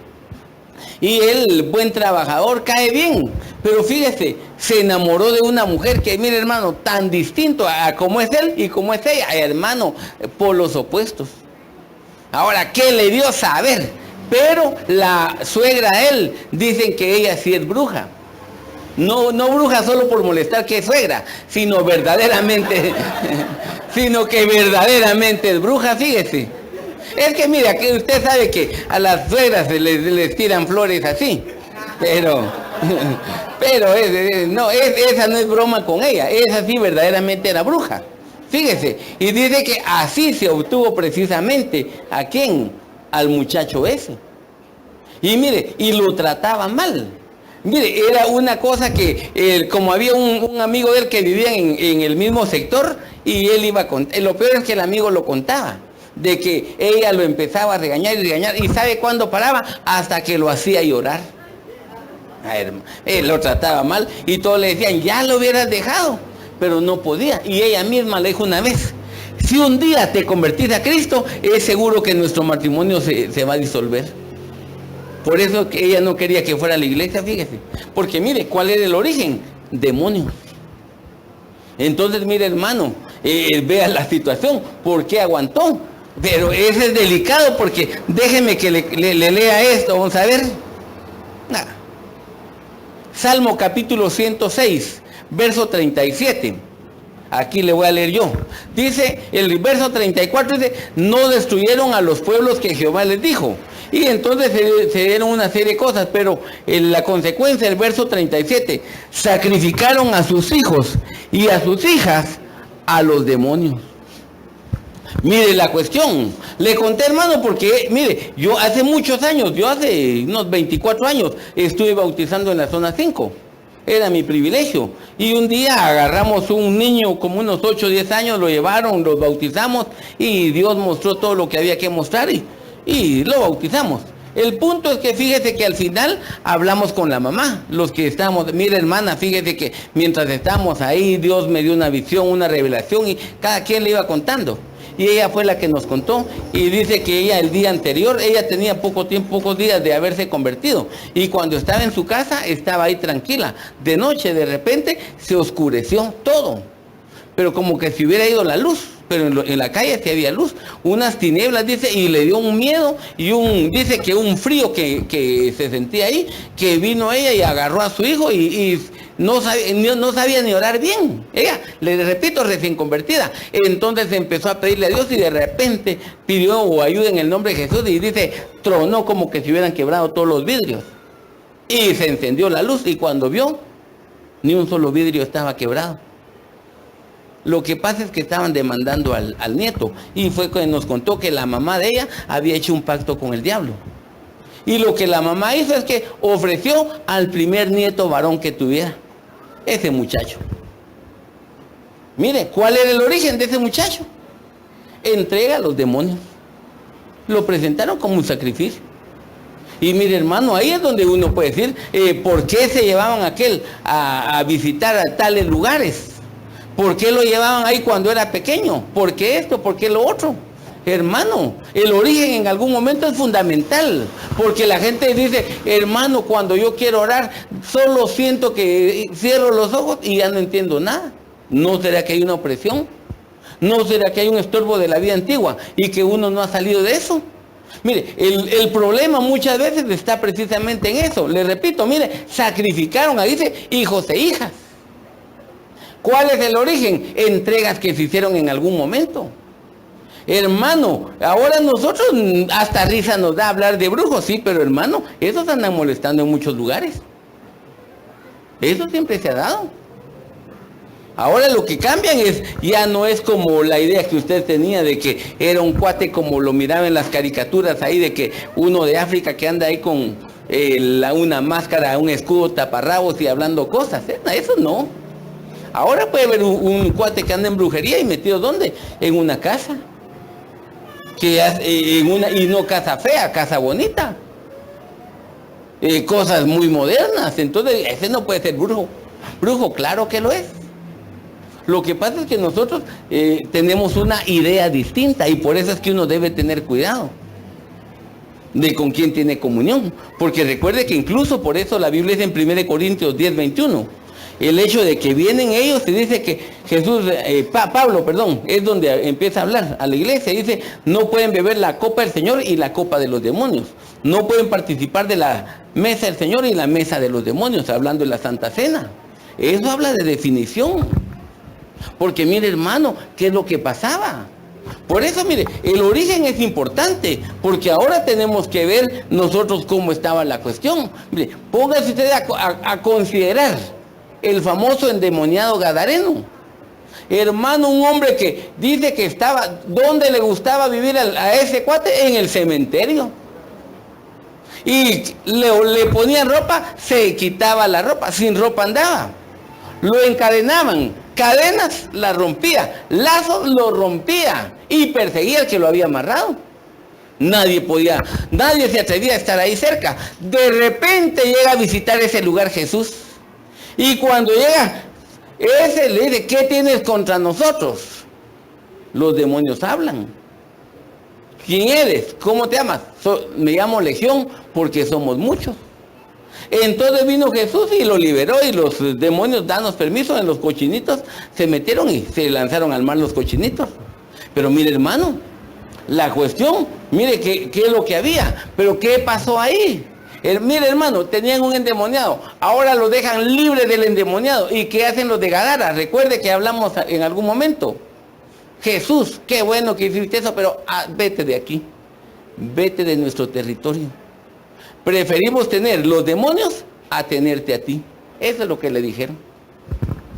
Y él, buen trabajador, cae bien. Pero fíjese, se enamoró de una mujer que, mire hermano, tan distinto a como es él y como es ella. Hermano, por los opuestos. Ahora, ¿qué le dio saber? Pero la suegra a él, dicen que ella sí es bruja. No bruja solo por molestar que es suegra, sino verdaderamente, sino que verdaderamente es bruja, fíjese. Es que mira, que usted sabe que a las suegras les tiran flores así, pero esa no es broma con ella, esa sí verdaderamente era bruja. Fíjese, y dice que así se obtuvo precisamente, ¿a quién? Al muchacho ese. Y mire, y lo trataba mal. Mire, era una cosa que, como había un amigo de él que vivía en el mismo sector, y él iba a contar, lo peor es que el amigo lo contaba, de que ella lo empezaba a regañar y regañar, y ¿sabe cuándo paraba? Hasta que lo hacía llorar. Él lo trataba mal, y todos le decían, ya lo hubieras dejado, pero no podía, y ella misma le dijo una vez, si un día te convertís a Cristo, es seguro que nuestro matrimonio se va a disolver. Por eso que ella no quería que fuera a la iglesia, fíjese, porque mire, ¿cuál era el origen? Demonios. Entonces, mire hermano, vea la situación, ¿por qué aguantó? Pero ese es delicado porque déjeme que le lea esto, vamos a ver. Nada. Salmo capítulo 106, verso 37. Aquí le voy a leer yo. Dice, el verso 34 dice, no destruyeron a los pueblos que Jehová les dijo. Y entonces se dieron una serie de cosas, pero la consecuencia del verso 37, sacrificaron a sus hijos y a sus hijas a los demonios. Mire la cuestión, le conté hermano porque, mire, yo hace muchos años, yo hace unos 24 años, estuve bautizando en la zona 5, era mi privilegio, y un día agarramos un niño como unos 8 o 10 años, lo llevaron, los bautizamos, y Dios mostró todo lo que había que mostrar, y lo bautizamos. El punto es que fíjese que al final hablamos con la mamá, los que estamos, mire hermana, fíjese que mientras estábamos ahí, Dios me dio una visión, una revelación, y cada quien le iba contando. Y ella fue la que nos contó y dice que ella el día anterior, ella tenía poco tiempo, pocos días de haberse convertido. Y cuando estaba en su casa, estaba ahí tranquila. De noche, de repente, se oscureció todo. Pero como que si hubiera ido la luz. Pero en la calle sí había luz. Unas tinieblas, dice, y le dio un miedo y dice que un frío que se sentía ahí, que vino ella y agarró a su hijo y no sabía ni orar bien. Ella, le repito, recién convertida. Entonces empezó a pedirle a Dios y de repente pidió ayuda en el nombre de Jesús y dice, tronó como que se hubieran quebrado todos los vidrios. Y se encendió la luz y cuando vio, ni un solo vidrio estaba quebrado. Lo que pasa es que estaban demandando al nieto y fue que nos contó que la mamá de ella había hecho un pacto con el diablo. Y lo que la mamá hizo es que ofreció al primer nieto varón que tuviera, ese muchacho. Mire, ¿cuál era el origen de ese muchacho? Entrega a los demonios. Lo presentaron como un sacrificio. Y mire, hermano, ahí es donde uno puede decir, ¿por qué se llevaban a visitar a tales lugares? ¿Por qué lo llevaban ahí cuando era pequeño? ¿Por qué esto? ¿Por qué lo otro? Hermano, el origen en algún momento es fundamental, porque la gente dice, hermano, cuando yo quiero orar, solo siento que cierro los ojos y ya no entiendo nada. ¿No será que hay una opresión? ¿No será que hay un estorbo de la vida antigua y que uno no ha salido de eso? Mire, el problema muchas veces está precisamente en eso. Le repito, mire, sacrificaron, ahí dice, hijos e hijas. ¿Cuál es el origen? Entregas que se hicieron en algún momento. Hermano, ahora nosotros hasta risa nos da hablar de brujos, sí, pero hermano, esos andan molestando en muchos lugares. Eso siempre se ha dado. Ahora lo que cambian ya no es como la idea que usted tenía de que era un cuate como lo miraba en las caricaturas ahí, de que uno de África que anda ahí con una máscara, un escudo taparrabos y hablando cosas. Eso no. Ahora puede haber un cuate que anda en brujería y metido ¿dónde? En una casa. Y no casa fea, casa bonita. Cosas muy modernas. Entonces, ese no puede ser brujo. Brujo, claro que lo es. Lo que pasa es que nosotros tenemos una idea distinta y por eso es que uno debe tener cuidado de con quién tiene comunión. Porque recuerde que incluso por eso la Biblia es en 1 Corintios 10:21. El hecho de que vienen ellos, se dice que Pablo, es donde empieza a hablar a la iglesia, dice, no pueden beber la copa del Señor y la copa de los demonios, no pueden participar de la mesa del Señor y la mesa de los demonios, hablando de la Santa Cena. Eso habla de definición, porque mire hermano, ¿qué es lo que pasaba? Por eso mire, el origen es importante, porque ahora tenemos que ver nosotros cómo estaba la cuestión. Mire, póngase usted a considerar el famoso endemoniado gadareno. Hermano, un hombre que dice que estaba, ¿dónde le gustaba vivir a ese cuate? En el cementerio. Y le ponían ropa, se quitaba la ropa, sin ropa andaba. Lo encadenaban, cadenas la rompía, lazos lo rompía y perseguía al que lo había amarrado. Nadie se atrevía a estar ahí cerca. De repente llega a visitar ese lugar Jesús. Y cuando llega, ese le dice, ¿qué tienes contra nosotros? Los demonios hablan. ¿Quién eres? ¿Cómo te llamas? Me llamo Legión porque somos muchos. Entonces vino Jesús y lo liberó y los demonios, danos permiso, en los cochinitos se metieron y se lanzaron al mar los cochinitos. Pero mire hermano, la cuestión, mire qué es lo que había, pero ¿qué pasó ahí? Mire hermano, tenían un endemoniado, ahora lo dejan libre del endemoniado. ¿Y qué hacen los de Gadara? Recuerde que hablamos en algún momento. Jesús, qué bueno que hiciste eso, pero vete de aquí, vete de nuestro territorio. Preferimos tener los demonios a tenerte a ti. Eso es lo que le dijeron.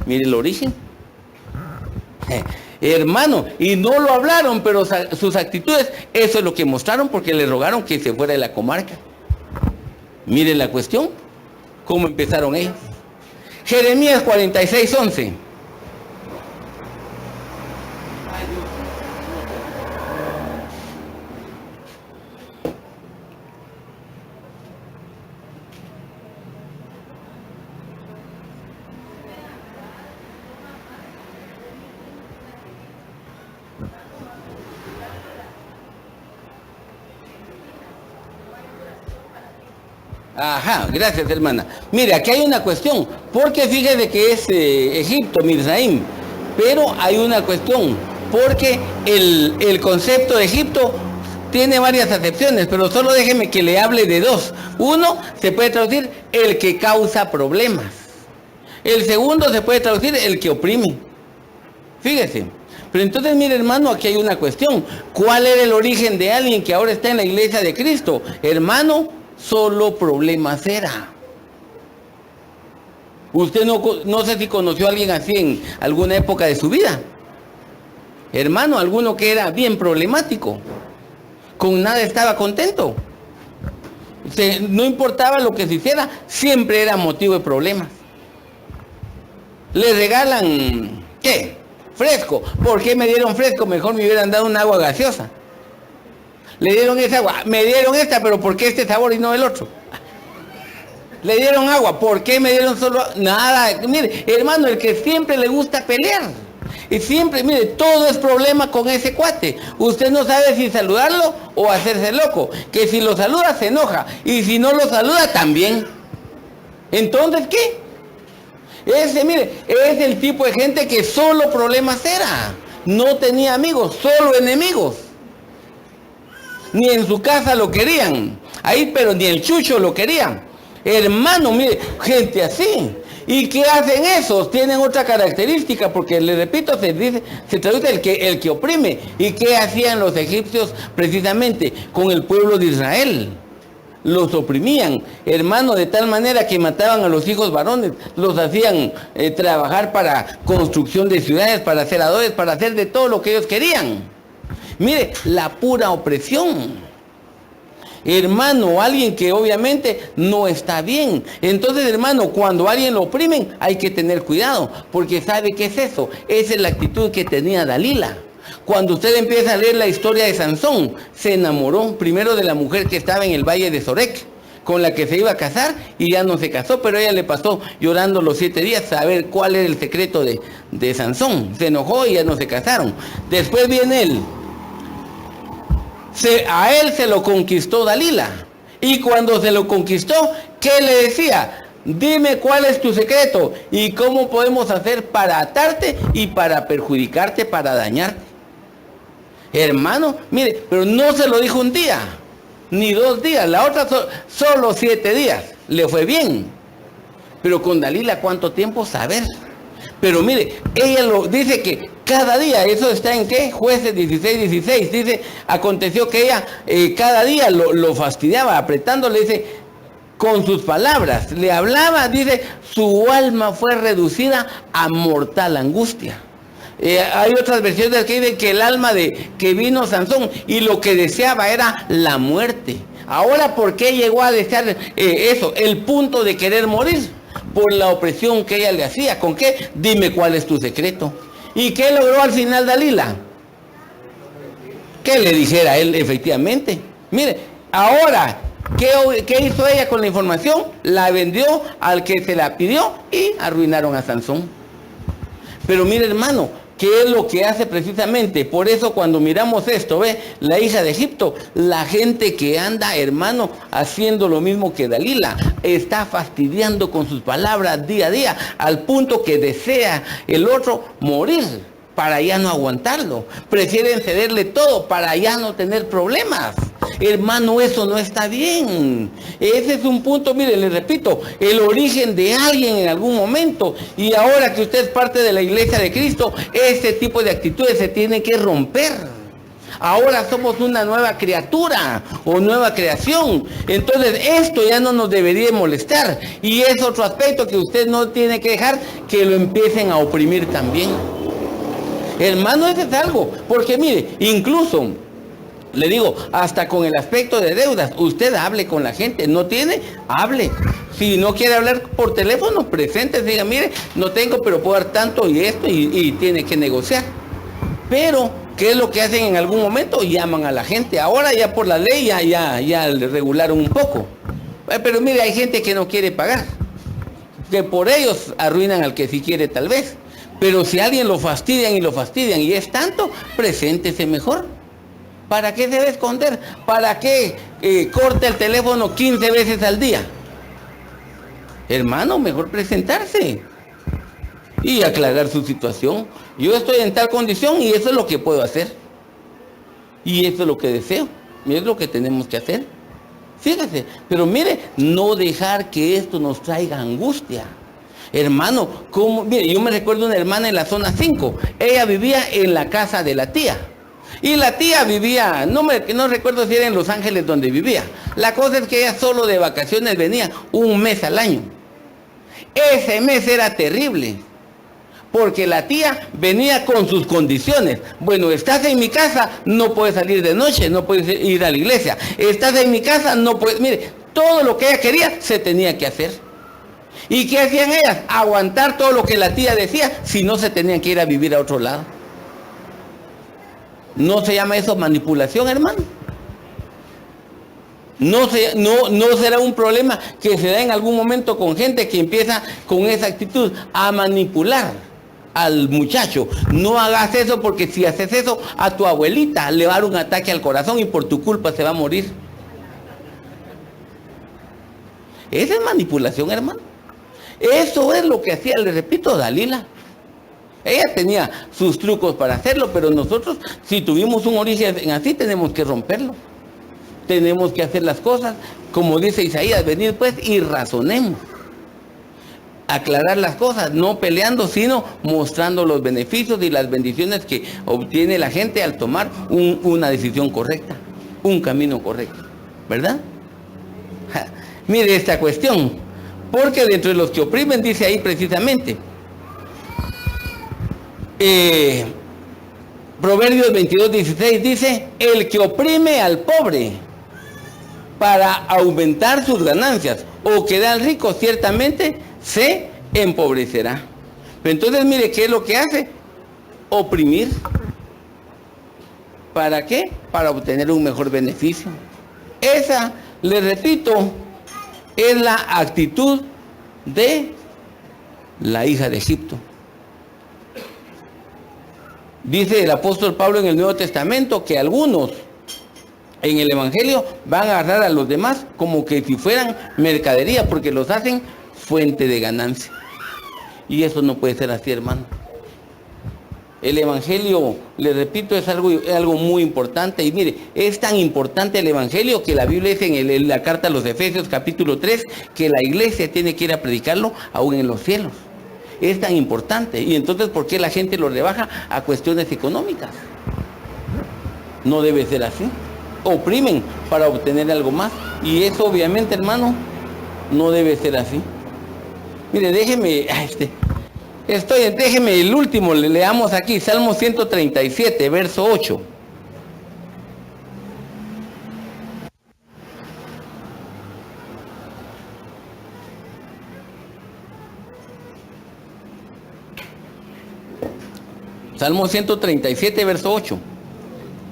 Mire el origen. Hermano, y no lo hablaron, pero sus actitudes, eso es lo que mostraron porque le rogaron que se fuera de la comarca. Mire la cuestión, cómo empezaron ellos. Jeremías 46:11. Ajá, gracias, hermana. Mire, aquí hay una cuestión, porque fíjese que es Egipto, Mizraim, pero hay una cuestión, porque el concepto de Egipto tiene varias acepciones, pero solo déjeme que le hable de dos. Uno se puede traducir el que causa problemas. El segundo se puede traducir el que oprime. Fíjese. Pero entonces, mire, hermano, aquí hay una cuestión. ¿Cuál era el origen de alguien que ahora está en la iglesia de Cristo? Hermano, solo problemas era. Usted no sé si conoció a alguien así en alguna época de su vida. Hermano, alguno que era bien problemático. Con nada estaba contento. No importaba lo que se hiciera, siempre era motivo de problemas. Le regalan, ¿qué? Fresco. ¿Por qué me dieron fresco? Mejor me hubieran dado un agua gaseosa. Le dieron esa agua, me dieron esta, pero ¿por qué este sabor y no el otro? Le dieron agua, ¿por qué me dieron solo nada? Mire, hermano, el que siempre le gusta pelear. Y siempre, mire, todo es problema con ese cuate. Usted no sabe si saludarlo o hacerse loco. Que si lo saluda se enoja. Y si no lo saluda también. Entonces, ¿qué? Mire, es el tipo de gente que solo problemas era. No tenía amigos, solo enemigos. Ni en su casa lo querían. Ahí, pero ni el chucho lo querían. Hermano, mire, gente así. ¿Y qué hacen esos? Tienen otra característica, porque le repito, se traduce el que oprime. ¿Y qué hacían los egipcios precisamente con el pueblo de Israel? Los oprimían, hermano, de tal manera que mataban a los hijos varones, los hacían trabajar para construcción de ciudades, para hacer adobes, para hacer de todo lo que ellos querían. Mire, la pura opresión. Hermano, alguien que obviamente no está bien. Entonces, hermano, cuando a alguien lo oprimen, hay que tener cuidado, porque ¿sabe qué es eso? Esa es la actitud que tenía Dalila. Cuando usted empieza a leer la historia de Sansón, se enamoró primero de la mujer que estaba en el valle de Sorek, con la que se iba a casar, y ya no se casó, pero ella le pasó llorando los 7 días a ver cuál era el secreto de Sansón. Se enojó y ya no se casaron. Después viene él. A él se lo conquistó Dalila. Y cuando se lo conquistó, ¿qué le decía? Dime cuál es tu secreto y cómo podemos hacer para atarte y para perjudicarte, para dañarte. Hermano, mire, pero no se lo dijo un día, ni 2 días. La otra solo 7 días. Le fue bien. Pero con Dalila, ¿cuánto tiempo? Saber. Pero mire, ella lo dice que cada día, eso está en ¿qué? Jueces 16, dice, aconteció que ella cada día lo fastidiaba, apretándole, dice, con sus palabras, le hablaba, dice, su alma fue reducida a mortal angustia. Hay otras versiones que dicen que el alma que vino Sansón y lo que deseaba era la muerte. Ahora, ¿por qué llegó a desear eso? El punto de querer morir, por la opresión que ella le hacía. ¿Con qué? Dime cuál es tu secreto. ¿Y qué logró al final Dalila? Que le dijera a él, efectivamente. Mire, ahora, ¿qué hizo ella con la información? La vendió al que se la pidió y arruinaron a Sansón. Pero mire, hermano, ¿qué es lo que hace precisamente? Por eso cuando miramos esto, ve, la hija de Egipto, la gente que anda, hermano, haciendo lo mismo que Dalila, está fastidiando con sus palabras día a día, al punto que desea el otro morir para ya no aguantarlo. Prefieren cederle todo para ya no tener problemas. Hermano, eso no está bien. Ese es un punto, mire, le repito, el origen de alguien en algún momento. Y ahora que usted es parte de la iglesia de Cristo, ese tipo de actitudes se tienen que romper. Ahora somos una nueva criatura o nueva creación. Entonces esto ya no nos debería molestar. Y es otro aspecto que usted no tiene que dejar que lo empiecen a oprimir también. Hermano, ese es algo. Porque mire, incluso le digo, hasta con el aspecto de deudas, usted hable con la gente, no tiene, hable. Si no quiere hablar por teléfono, presente, diga, mire, no tengo, pero puedo dar tanto y esto, y tiene que negociar. Pero, ¿qué es lo que hacen en algún momento? Llaman a la gente. Ahora ya por la ley ya le regularon un poco. Pero mire, hay gente que no quiere pagar, que por ellos arruinan al que sí quiere tal vez. Pero si a alguien lo fastidian y es tanto, preséntese mejor. ¿Para qué se debe esconder? ¿Para qué corte el teléfono 15 veces al día? Hermano, mejor presentarse y aclarar su situación. Yo estoy en tal condición y eso es lo que puedo hacer. Y eso es lo que deseo. Y es lo que tenemos que hacer. Fíjese, pero mire, no dejar que esto nos traiga angustia. Hermano, mire, yo me recuerdo una hermana en la zona 5. Ella vivía en la casa de la tía. Y la tía vivía, no recuerdo si era en Los Ángeles donde vivía. La cosa es que ella solo de vacaciones venía un mes al año. Ese mes era terrible, porque la tía venía con sus condiciones. Bueno, estás en mi casa, no puedes salir de noche, no puedes ir a la iglesia. Estás en mi casa, no puedes... Mire, todo lo que ella quería se tenía que hacer. ¿Y qué hacían ellas? Aguantar todo lo que la tía decía, si no se tenían que ir a vivir a otro lado. ¿No se llama eso manipulación, hermano? No será un problema que se da en algún momento con gente que empieza con esa actitud a manipular al muchacho. No hagas eso, porque si haces eso a tu abuelita le va a dar un ataque al corazón y por tu culpa se va a morir. Esa es manipulación, hermano. Eso es lo que hacía, le repito, Dalila. Ella tenía sus trucos para hacerlo, pero nosotros, si tuvimos un origen así, tenemos que romperlo. Tenemos que hacer las cosas, como dice Isaías, venid pues y razonemos. Aclarar las cosas, no peleando, sino mostrando los beneficios y las bendiciones que obtiene la gente al tomar una decisión correcta, un camino correcto, ¿verdad? Mire esta cuestión, porque dentro de los que oprimen, dice ahí precisamente, Proverbios 22:16 dice, el que oprime al pobre para aumentar sus ganancias o quedar rico, ciertamente se empobrecerá. Pero entonces mire, ¿qué es lo que hace? Oprimir. ¿Para qué? Para obtener un mejor beneficio. Esa, le repito, es la actitud de la hija de Egipto. Dice el apóstol Pablo en el Nuevo Testamento que algunos en el Evangelio van a agarrar a los demás como que si fueran mercadería, porque los hacen fuente de ganancia. Y eso no puede ser así, hermano. El Evangelio, le repito, es algo muy importante. Y mire, es tan importante el Evangelio que la Biblia dice en la carta a los Efesios capítulo 3 que la iglesia tiene que ir a predicarlo aún en los cielos. Es tan importante. Y entonces, ¿por qué la gente lo rebaja a cuestiones económicas? No debe ser así. Oprimen para obtener algo más. Y eso obviamente, hermano, no debe ser así. Mire, déjeme el último, le leamos aquí, Salmo 137, verso 8. Salmo 137, verso 8.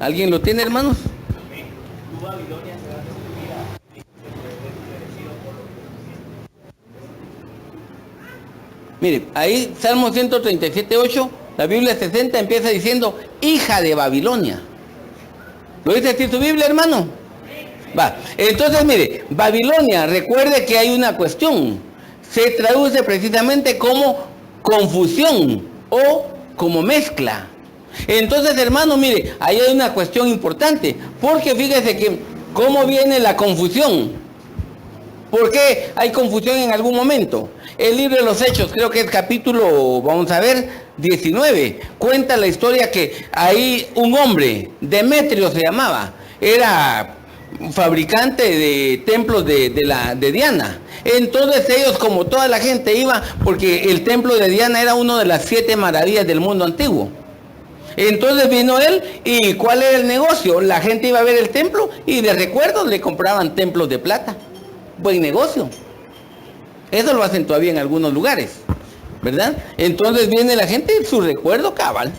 ¿Alguien lo tiene, hermanos? Mire, ahí Salmo 137, 8, la Biblia 60 empieza diciendo, hija de Babilonia. ¿Lo dice así tu Biblia, hermano? Va, entonces mire, Babilonia, recuerde que hay una cuestión. Se traduce precisamente como confusión o como mezcla. Entonces, hermano, mire, ahí hay una cuestión importante, porque fíjese que cómo viene la confusión. ¿Por qué hay confusión en algún momento? El libro de los Hechos, creo que es capítulo, vamos a ver, 19, cuenta la historia que ahí un hombre, Demetrio se llamaba, era fabricante de templos de Diana. Entonces ellos, como toda la gente, iba, porque el templo de Diana era una de las 7 maravillas del mundo antiguo. Entonces vino él, y ¿cuál era el negocio? La gente iba a ver el templo y de recuerdos le compraban templos de plata. Buen negocio. Eso lo hacen todavía en algunos lugares, ¿verdad? Entonces viene la gente, su recuerdo cabal,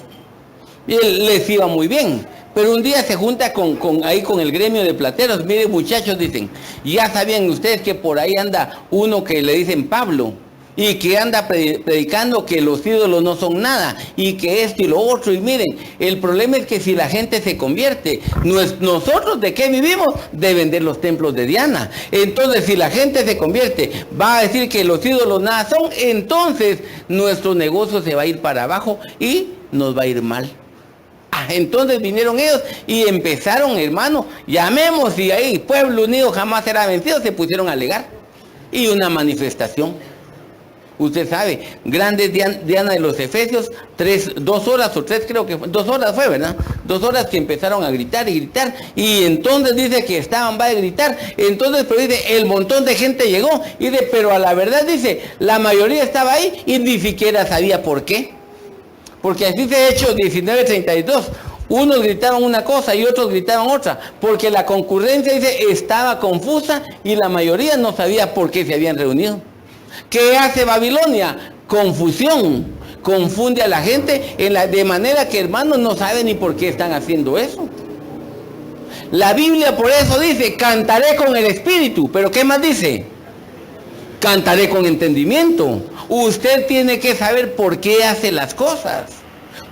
y les iba muy bien. Pero un día se junta con el gremio de plateros. Miren, muchachos, dicen, ya sabían ustedes que por ahí anda uno que le dicen Pablo. y que anda predicando que los ídolos no son nada y que esto y lo otro. Y miren, el problema es que si la gente se convierte, nosotros ¿de qué vivimos? De vender los templos de Diana. Entonces si la gente se convierte, va a decir que los ídolos nada son, entonces nuestro negocio se va a ir para abajo y nos va a ir mal. Entonces vinieron ellos y empezaron, hermano, llamemos, y ahí Pueblo Unido jamás será vencido, se pusieron a alegar. Y una manifestación. Usted sabe, grande Diana de los Efesios, 2 horas o 3 creo que fue, 2 horas fue, ¿verdad? 2 horas que empezaron a gritar y gritar, y entonces dice que estaban, va a gritar, entonces pero dice, el montón de gente llegó, y dice, pero a la verdad dice, la mayoría estaba ahí y ni siquiera sabía por qué. Porque así se ha hecho 19:32. Unos gritaban una cosa y otros gritaban otra, porque la concurrencia, dice, estaba confusa y la mayoría no sabía por qué se habían reunido. ¿Qué hace Babilonia? Confusión. Confunde a la gente de manera que, hermanos, no saben ni por qué están haciendo eso. La Biblia por eso dice, cantaré con el espíritu, pero ¿qué más dice? Cantaré con entendimiento. Usted tiene que saber por qué hace las cosas.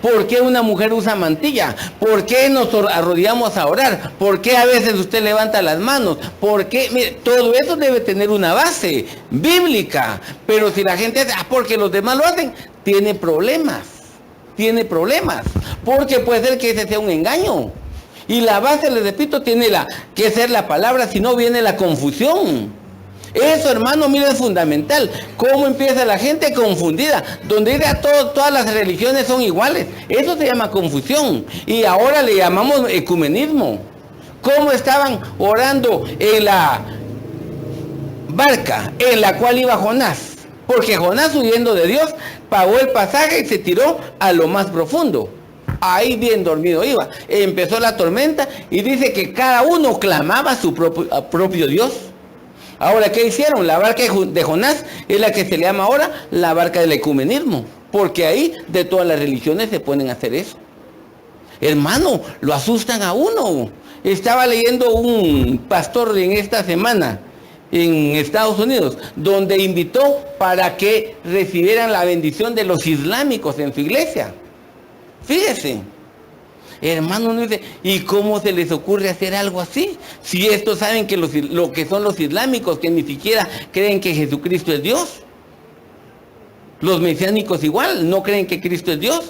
¿Por qué una mujer usa mantilla? ¿Por qué nos arrodillamos a orar? ¿Por qué a veces usted levanta las manos? ¿Por qué? Mire, todo eso debe tener una base bíblica. Pero si la gente hace, porque los demás lo hacen, tiene problemas. Tiene problemas. Porque puede ser que ese sea un engaño. Y la base, les repito, tiene que ser la palabra, si no viene la confusión. Eso, hermano, mira, es fundamental. ¿Cómo empieza la gente confundida? Donde dice todas las religiones son iguales. Eso se llama confusión. Y ahora le llamamos ecumenismo. ¿Cómo estaban orando en la barca en la cual iba Jonás? Porque Jonás, huyendo de Dios, pagó el pasaje y se tiró a lo más profundo. Ahí bien dormido iba. Empezó la tormenta y dice que cada uno clamaba a su propio Dios. Ahora, ¿qué hicieron? La barca de Jonás es la que se le llama ahora la barca del ecumenismo. Porque ahí de todas las religiones se ponen a hacer eso. Hermano, lo asustan a uno. Estaba leyendo un pastor en esta semana en Estados Unidos, donde invitó para que recibieran la bendición de los islámicos en su iglesia. Fíjese. Hermano, uno dice, ¿y cómo se les ocurre hacer algo así? Si estos saben que lo que son los islámicos, que ni siquiera creen que Jesucristo es Dios. Los mesiánicos igual, no creen que Cristo es Dios.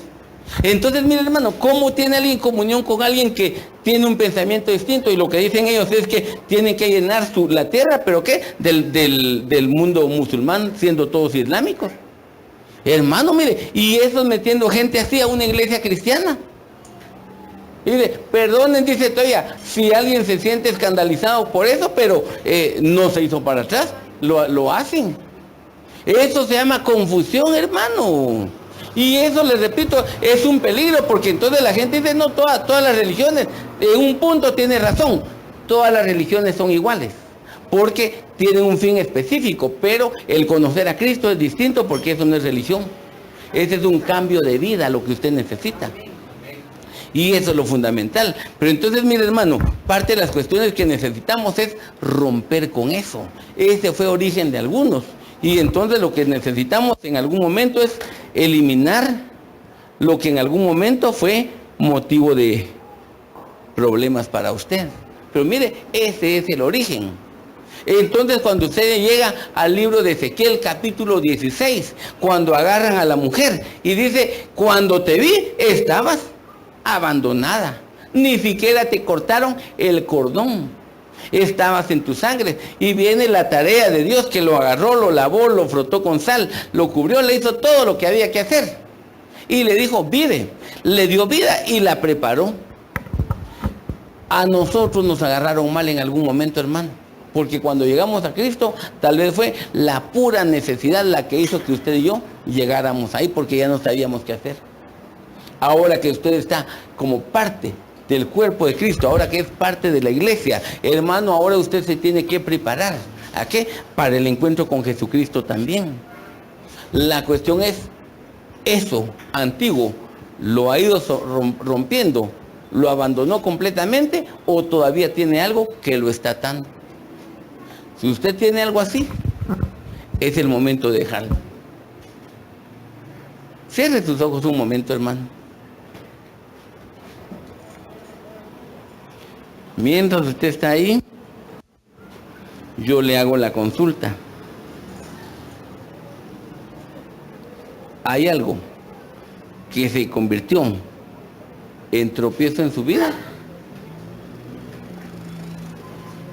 Entonces, mire, hermano, ¿cómo tiene alguien comunión con alguien que tiene un pensamiento distinto? Y lo que dicen ellos es que tienen que llenar la tierra, ¿pero qué? Del mundo musulmán, siendo todos islámicos. Hermano, mire, y eso metiendo gente así a una iglesia cristiana. Y dice, perdonen, dice todavía, si alguien se siente escandalizado por eso, pero no se hizo para atrás, lo hacen. Eso se llama confusión, hermano. Y eso, les repito, es un peligro, porque entonces la gente dice, no, todas las religiones, en un punto tiene razón, todas las religiones son iguales, porque tienen un fin específico, pero el conocer a Cristo es distinto, porque eso no es religión. Ese es un cambio de vida, lo que usted necesita. Y eso es lo fundamental. Pero entonces, mire, hermano, parte de las cuestiones que necesitamos es romper con eso. Ese fue origen de algunos. Y entonces lo que necesitamos en algún momento es eliminar lo que en algún momento fue motivo de problemas para usted. Pero mire, ese es el origen. Entonces, cuando usted llega al libro de Ezequiel, capítulo 16, cuando agarran a la mujer y dice, cuando te vi, estabas abandonada, ni siquiera te cortaron el cordón, estabas en tu sangre. Y viene la tarea de Dios, que lo agarró, lo lavó, lo frotó con sal, lo cubrió, le hizo todo lo que había que hacer y le dijo, vive, le dio vida y la preparó. A nosotros nos agarraron mal en algún momento, hermano, porque cuando llegamos a Cristo, tal vez fue la pura necesidad la que hizo que usted y yo llegáramos ahí, porque ya no sabíamos qué hacer. Ahora que usted está como parte del cuerpo de Cristo, ahora que es parte de la iglesia, hermano, ahora usted se tiene que preparar. ¿A qué? Para el encuentro con Jesucristo también. La cuestión es, eso antiguo, ¿lo ha ido rompiendo? ¿Lo abandonó completamente o todavía tiene algo que lo está atando? Si usted tiene algo así, es el momento de dejarlo. Cierre sus ojos un momento, hermano. Mientras usted está ahí, yo le hago la consulta. ¿Hay algo que se convirtió en tropiezo en su vida?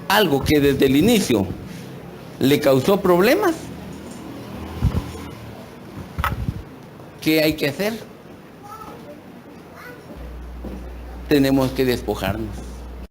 ¿Algo que desde el inicio le causó problemas? ¿Qué hay que hacer? Tenemos que despojarnos.